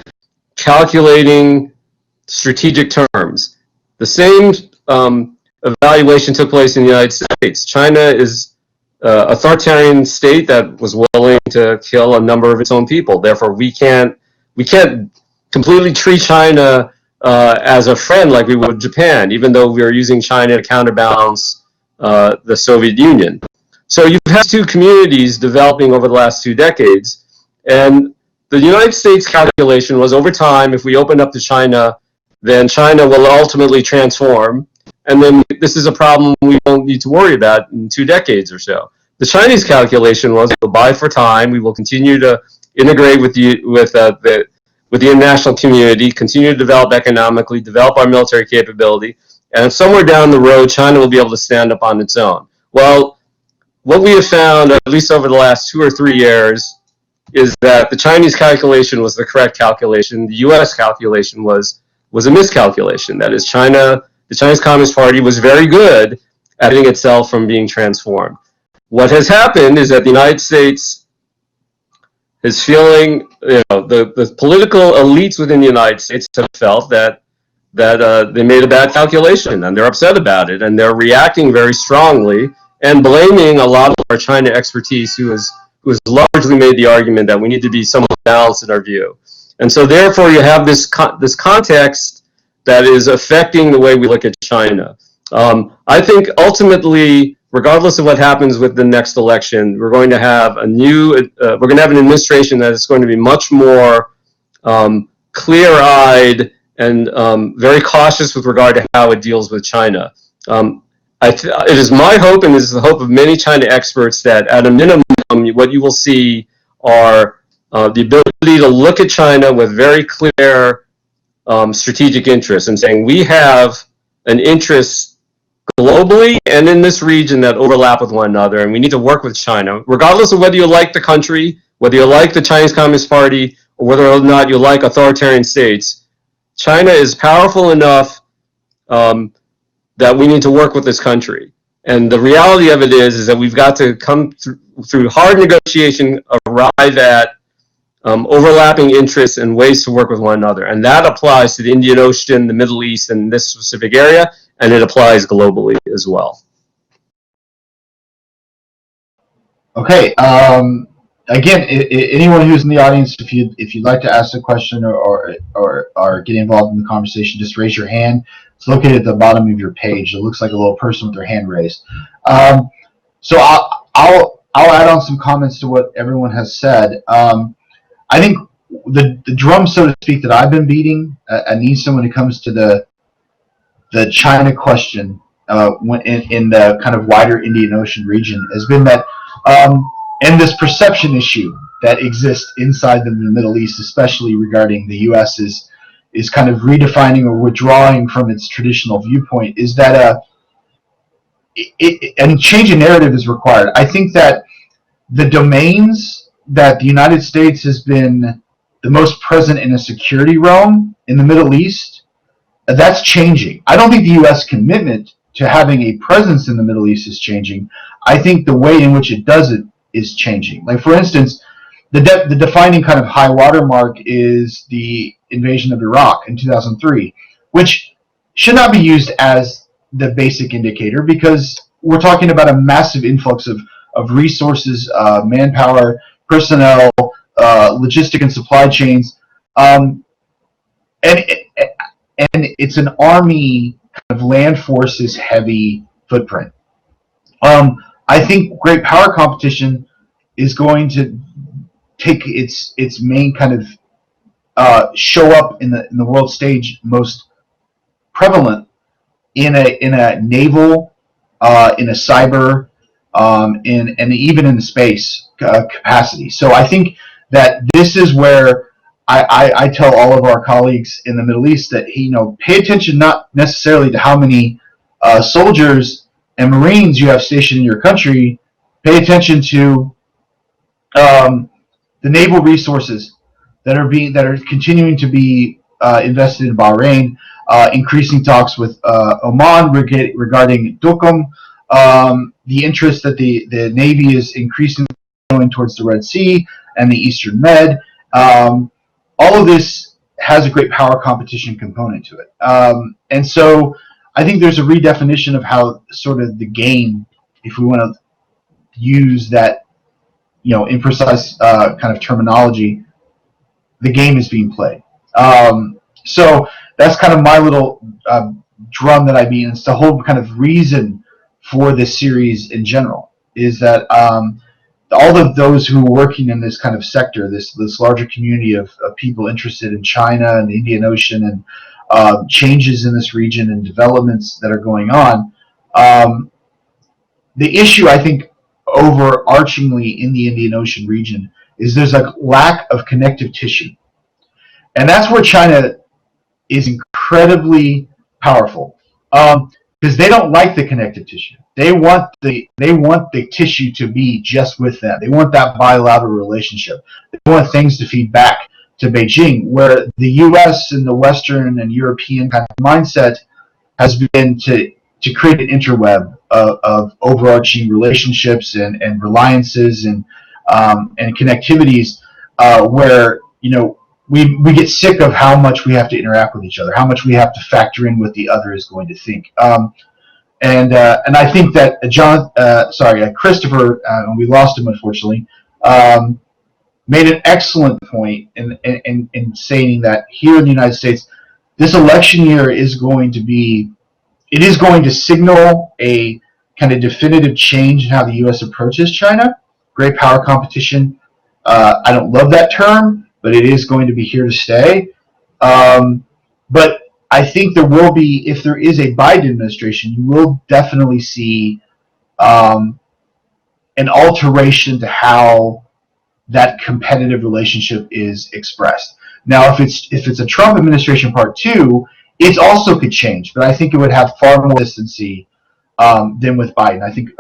calculating strategic terms. The same evaluation took place in the United States. China is an authoritarian state that was willing to kill a number of its own people. Therefore, we can't completely treat China as a friend like we would Japan, even though we are using China to counterbalance the Soviet Union. So you've had two communities developing over the last 2 decades, and the United States calculation was over time, if we open up to China, then China will ultimately transform, and then this is a problem we won't need to worry about in 2 decades or so. The Chinese calculation was we'll buy for time, we will continue to integrate with the international community, continue to develop economically, develop our military capability, and somewhere down the road, China will be able to stand up on its own. Well, what we have found, at least over the last 2 or 3 years, is that the Chinese calculation was the correct calculation. The U.S. calculation was a miscalculation. That is, the Chinese Communist Party was very good at preventing itself from being transformed. What has happened is that the United States is feeling, the political elites within the United States have felt that they made a bad calculation, and they're upset about it, and they're reacting very strongly and blaming a lot of our China expertise who has largely made the argument that we need to be somewhat balanced in our view. And so therefore you have this context that is affecting the way we look at China. I think ultimately, regardless of what happens with the next election, we're going to have an administration that is going to be much more clear-eyed and very cautious with regard to how it deals with China. It is my hope, and it is the hope of many China experts, that at a minimum, what you will see are the ability to look at China with very clear strategic interests and saying we have an interest globally and in this region that overlap with one another, and we need to work with China, regardless of whether you like the country, whether you like the Chinese Communist Party, or whether or not you like authoritarian states. China is powerful enough that we need to work with this country. And the reality of it is that we've got to come through hard negotiation, arrive at overlapping interests and ways to work with one another. And that applies to the Indian Ocean, the Middle East, and this specific area, and it applies globally as well.
Okay. Again, anyone who's in the audience, if you'd like to ask a question or get involved in the conversation, just raise your hand. It's located at the bottom of your page. It looks like a little person with their hand raised. So I'll I'll add on some comments to what everyone has said. I think the drum, so to speak, that I've been beating at NISA when it comes to the China question in the kind of wider Indian Ocean region has been that, and this perception issue that exists inside the Middle East, especially regarding the U.S. is kind of redefining or withdrawing from its traditional viewpoint, is that and change in narrative is required. I think that the domains that the United States has been the most present in a security realm in the Middle East, that's changing. I don't think the U.S. commitment to having a presence in the Middle East is changing. I think the way in which it does it is changing. Like, for instance, the defining kind of high watermark is the invasion of Iraq in 2003, which should not be used as the basic indicator, because we're talking about a massive influx of resources, manpower, personnel, logistic and supply chains, and it's an army kind of land forces heavy footprint. I think great power competition is going to take its main kind of show up in the world stage most prevalent in a naval, in a cyber, and even in the space capacity. So I think that this is where I tell all of our colleagues in the Middle East that, pay attention not necessarily to how many soldiers and Marines you have stationed in your country. Pay attention to the naval resources that are continuing to be invested in Bahrain, increasing talks with Oman regarding Duqm, the interest that the Navy is increasingly going towards the Red Sea and the Eastern Med. All of this has a great power competition component to it. And so I think there's a redefinition of how sort of the game, if we want to use that, imprecise kind of terminology, the game is being played. So that's kind of my little drum that I beat. And it's the whole kind of reason for this series in general, is that all of those who are working in this kind of sector, this larger community of people interested in China and the Indian Ocean and changes in this region and developments that are going on, the issue, I think, overarchingly in the Indian Ocean region is there's a lack of connective tissue. And that's where China is incredibly powerful, because they don't like the connective tissue. They want the tissue to be just with them. They want that bilateral relationship. They want things to feed back to Beijing, where the U.S. and the Western and European kind of mindset has been to create an interweb of overarching relationships and reliances and connectivities, where we get sick of how much we have to interact with each other, how much we have to factor in what the other is going to think. And I think that Christopher, and we lost him unfortunately, made an excellent point in saying that here in the United States, this election year is going to signal a kind of definitive change in how the U.S. approaches China. Great power competition. I don't love that term, but it is going to be here to stay. But I think there will be, if there is a Biden administration, you will definitely see an alteration to how that competitive relationship is expressed. Now, if it's a Trump administration part 2, it also could change, but I think it would have far more consistency than with Biden. I think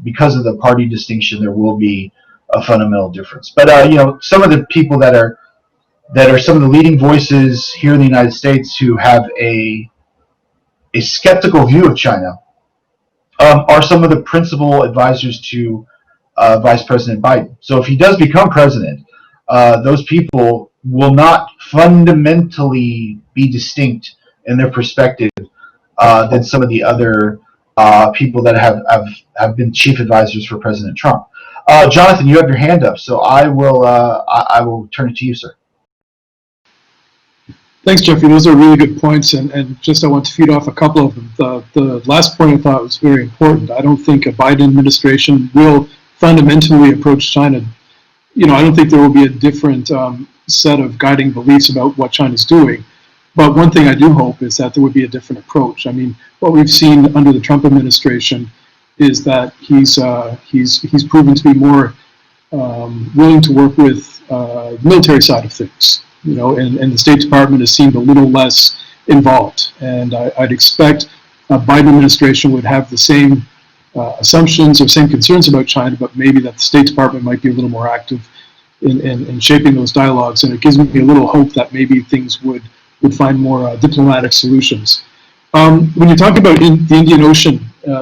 because of the party distinction, there will be a fundamental difference. But some of the people that are some of the leading voices here in the United States who have a skeptical view of China are some of the principal advisors to Vice President Biden. So if he does become president, those people will not fundamentally be distinct in their perspective than some of the other people that have been chief advisors for President Trump. Jonathan, you have your hand up, so I will turn it to you, sir.
Thanks, Jeffrey. Those are really good points, and just I want to feed off a couple of them. The last point I thought was very important. I don't think a Biden administration will fundamentally approach China, I don't think there will be a different set of guiding beliefs about what China's doing. But one thing I do hope is that there would be a different approach. I mean, what we've seen under the Trump administration is that he's proven to be more willing to work with the military side of things, and the State Department has seemed a little less involved. And I'd expect a Biden administration would have the same assumptions or same concerns about China, but maybe that the State Department might be a little more active in shaping those dialogues. And it gives me a little hope that maybe things would find more diplomatic solutions. When you talk about the Indian Ocean,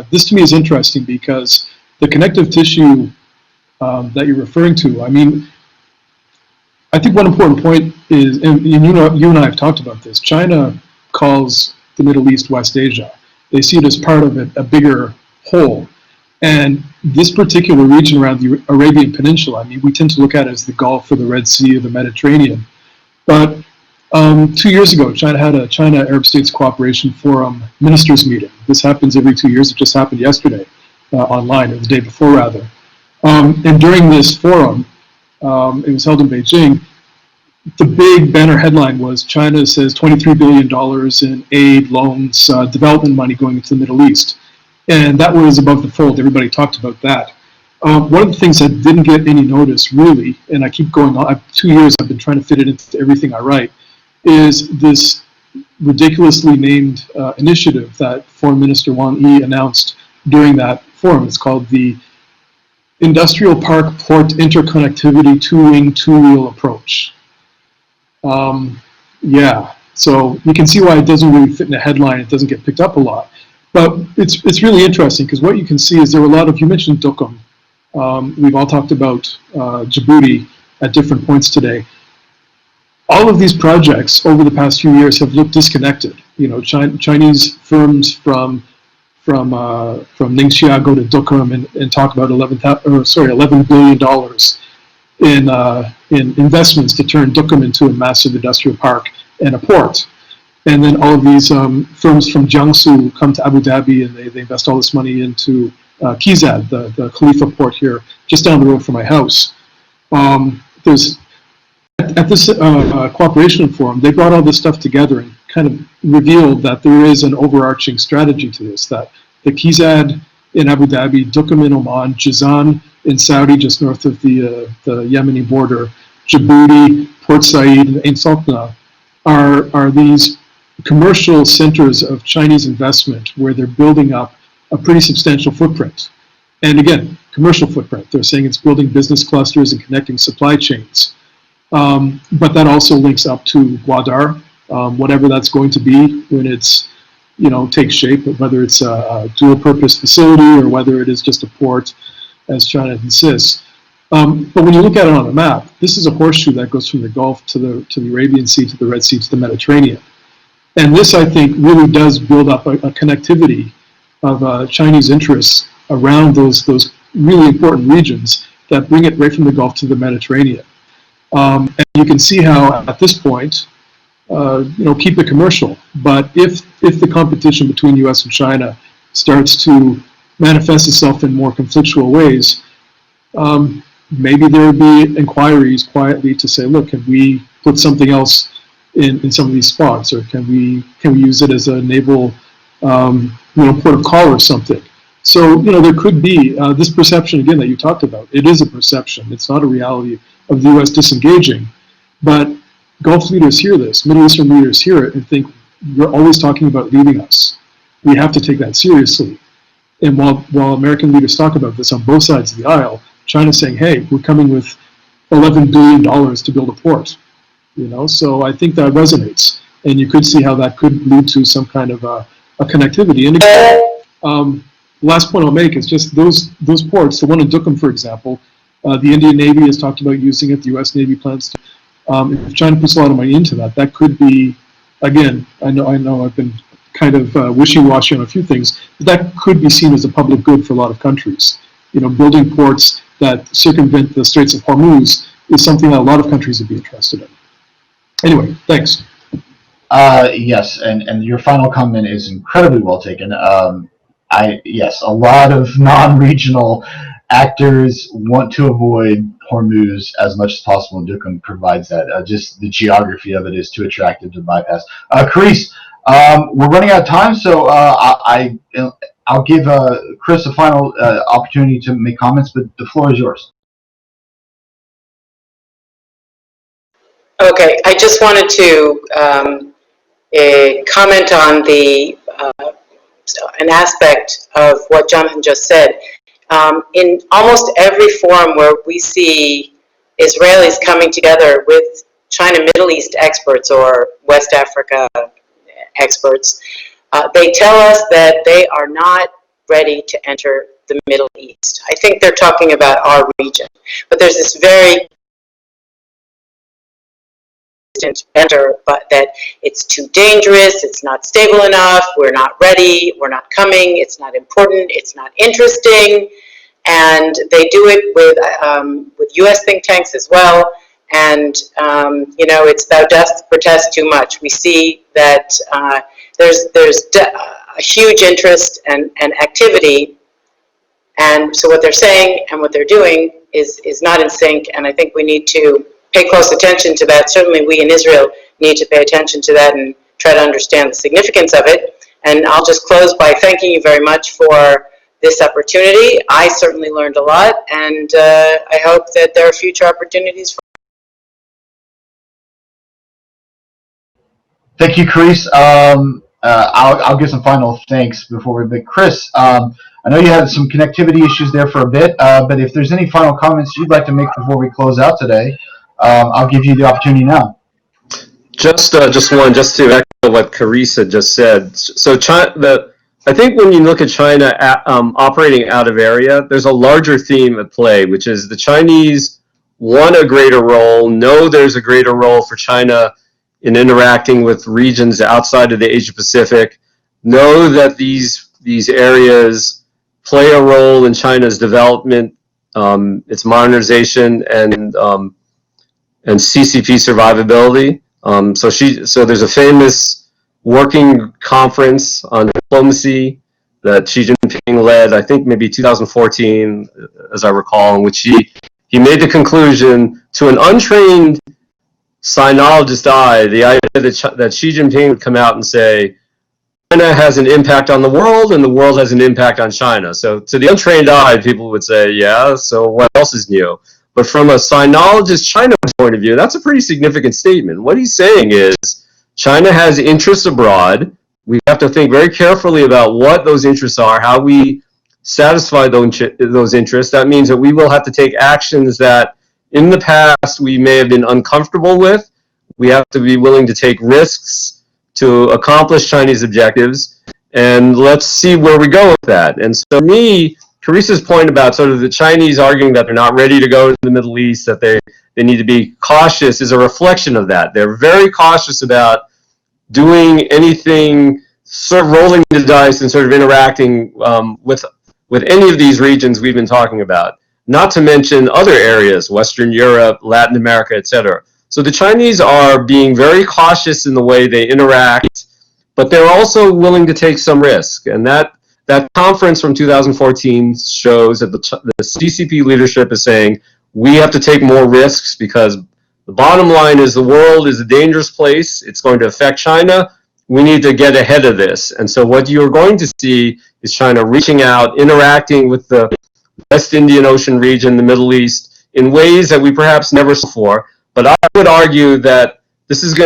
this to me is interesting because the connective tissue that you're referring to, I mean, I think one important point is, and you and I have talked about this, China calls the Middle East West Asia. They see it as part of a bigger whole. And this particular region around the Arabian Peninsula, I mean, we tend to look at it as the Gulf or the Red Sea or the Mediterranean. But 2 years ago, China had a China-Arab States Cooperation Forum ministers meeting. This happens every 2 years. It just happened yesterday online, or the day before rather. And during this forum, it was held in Beijing, the big banner headline was China says $23 billion in aid, loans, development money going into the Middle East. And that was above the fold. Everybody talked about that. One of the things that didn't get any notice, really, and I keep going on, 2 years I've been trying to fit it into everything I write, is this ridiculously named initiative that Foreign Minister Wang Yi announced during that forum. It's called the Industrial Park Port Interconnectivity Two-Wing, Two-Wheel Approach. Yeah, so you can see why it doesn't really fit in a headline. It doesn't get picked up a lot. But it's really interesting because what you can see is there were a lot of, you mentioned Duqm. We've all talked about Djibouti at different points today. All of these projects over the past few years have looked disconnected. Chinese firms from Ningxia go to Duqm and talk about $11 billion in investments to turn Duqm into a massive industrial park and a port. And then all of these firms from Jiangsu come to Abu Dhabi and they invest all this money into Kizad, the Khalifa port here, just down the road from my house. At this cooperation forum, they brought all this stuff together and kind of revealed that there is an overarching strategy to this, that the Kizad in Abu Dhabi, Duqm in Oman, Jizan in Saudi, just north of the Yemeni border, Djibouti, Port Said, and Ain Sokhna are these commercial centers of Chinese investment where they're building up a pretty substantial footprint. And again, commercial footprint. They're saying it's building business clusters and connecting supply chains. But that also links up to Gwadar, whatever that's going to be when it's, takes shape, whether it's a dual-purpose facility or whether it is just a port, as China insists. But when you look at it on a map, this is a horseshoe that goes from the Gulf to the Arabian Sea, to the Red Sea, to the Mediterranean. And this, I think, really does build up a connectivity of Chinese interests around those really important regions that bring it right from the Gulf to the Mediterranean. And you can see how, at this point, keep it commercial. But if the competition between U.S. and China starts to manifest itself in more conflictual ways, maybe there would be inquiries quietly to say, look, can we put something else in some of these spots, or can we use it as a naval port of call or something? So there could be this perception again that you talked about. It is a perception. It's not a reality of the U.S. disengaging, but Gulf leaders hear this, Middle Eastern leaders hear it and think, you're always talking about leaving us. We have to take that seriously. And while American leaders talk about this on both sides of the aisle, China's saying, hey, we're coming with $11 billion to build a port. So I think that resonates. And you could see how that could lead to some kind of a connectivity. And again, the last point I'll make is just those ports, the one in Duqm, for example, the Indian Navy has talked about using it, the U.S. Navy plans to. If China puts a lot of money into that, that could be, again, I know I've been kind of wishy-washy on a few things, but that could be seen as a public good for a lot of countries. Building ports that circumvent the Straits of Hormuz is something that a lot of countries would be interested in. Anyway, thanks.
Yes, and your final comment is incredibly well taken. Yes, a lot of non-regional actors want to avoid Hormuz as much as possible, and Duqm provides that. Just the geography of it is too attractive to bypass. Carice, we're running out of time, so I'll give Chris a final opportunity to make comments, but the floor is yours.
Okay, I just wanted to comment on an aspect of what Jonathan just said. In almost every forum where we see Israelis coming together with China Middle East experts or West Africa experts, they tell us that they are not ready to enter the Middle East. I think they're talking about our region, but there's this very enter, but that it's too dangerous, it's not stable enough, we're not ready, we're not coming, it's not important, it's not interesting, and they do it with U.S. think tanks as well. And it's thou dost protest too much. We see that there's a huge interest and activity, and so what they're saying and what they're doing is not in sync. And I think we need to pay close attention to that. Certainly we in Israel need to pay attention to that and try to understand the significance of it. And I'll just close by thanking you very much for this opportunity. I certainly learned a lot, and I hope that there are future opportunities for.
Thank you, Chris. I'll give some final thanks before we begin. Chris, I know you had some connectivity issues there for a bit, but if there's any final comments you'd like to make before we close out today, I'll give you the opportunity now.
Just to echo what Carissa just said. So I think when you look at China operating out of area, there's a larger theme at play, which is the Chinese want a greater role, know there's a greater role for China in interacting with regions outside of the Asia Pacific, know that these areas play a role in China's development, its modernization, and CCP survivability. So there's a famous working conference on diplomacy that Xi Jinping led, I think maybe 2014, as I recall, in which he made the conclusion to an untrained sinologist eye, the idea that Xi Jinping would come out and say, China has an impact on the world and the world has an impact on China. So to the untrained eye, people would say, yeah, so what else is new? But from a sinologist China point of view, that's a pretty significant statement. What he's saying is China has interests abroad. We have to think very carefully about what those interests are, how we satisfy those interests. That means that we will have to take actions that in the past we may have been uncomfortable with. We have to be willing to take risks to accomplish Chinese objectives, and let's see where we go with that. And so for me, Carissa's point about sort of the Chinese arguing that they're not ready to go to the Middle East, that they need to be cautious, is a reflection of that. They're very cautious about doing anything, sort of rolling the dice and sort of interacting with any of these regions we've been talking about, not to mention other areas, Western Europe, Latin America, etc. So the Chinese are being very cautious in the way they interact, but they're also willing to take some risk. And that conference from 2014 shows that the CCP leadership is saying we have to take more risks, because the bottom line is the world is a dangerous place. It's going to affect China. We need to get ahead of this. And so what you're going to see is China reaching out, interacting with the West Indian Ocean region, the Middle East, in ways that we perhaps never saw before. But I would argue that this has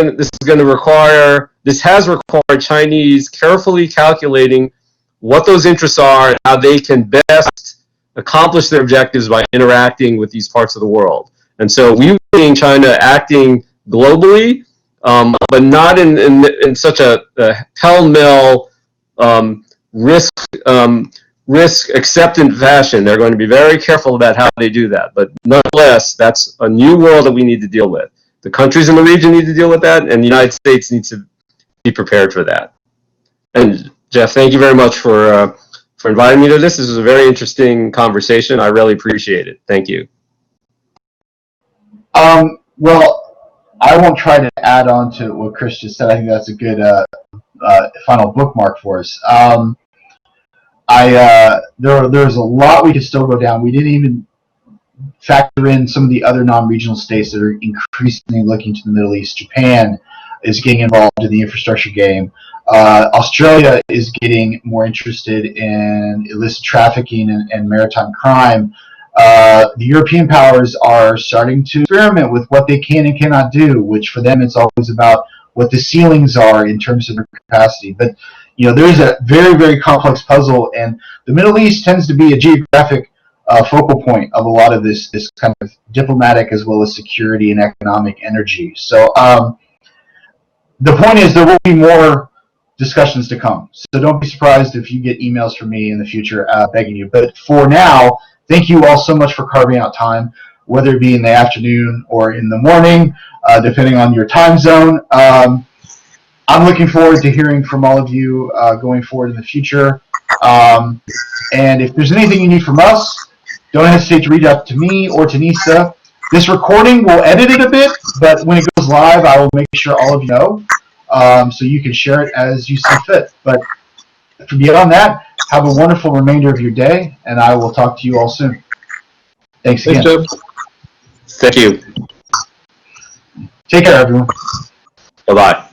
required Chinese carefully calculating what those interests are and how they can best accomplish their objectives by interacting with these parts of the world. And so we're seeing China acting globally, but not in such a pell-mell risk acceptant fashion. They're going to be very careful about how they do that. But nonetheless, that's a new world that we need to deal with. The countries in the region need to deal with that, and the United States needs to be prepared for that. And Jeff, thank you very much for inviting me to this. This was a very interesting conversation. I really appreciate it. Thank you.
Well, I won't try to add on to what Chris just said. I think that's a good final bookmark for us. there's a lot we could still go down. We didn't even factor in some of the other non-regional states that are increasingly looking to the Middle East. Japan is getting involved in the infrastructure game. Australia is getting more interested in illicit trafficking and maritime crime. The European powers are starting to experiment with what they can and cannot do, which for them it's always about what the ceilings are in terms of their capacity. But there's a very, very complex puzzle, and the Middle East tends to be a geographic focal point of a lot of this kind of diplomatic as well as security and economic energy. So the point is there will be more discussions to come. So don't be surprised if you get emails from me in the future begging you. But for now, thank you all so much for carving out time, whether it be in the afternoon or in the morning, depending on your time zone. I'm looking forward to hearing from all of you going forward in the future. And if there's anything you need from us, don't hesitate to reach out to me or to Nisa. This recording, we'll edit it a bit, but when it goes live, I will make sure all of you know, so you can share it as you see fit. But beyond that, have a wonderful remainder of your day, and I will talk to you all soon. Thanks again.
Thanks, Jeff.
Thank you.
Take care, everyone.
Bye-bye.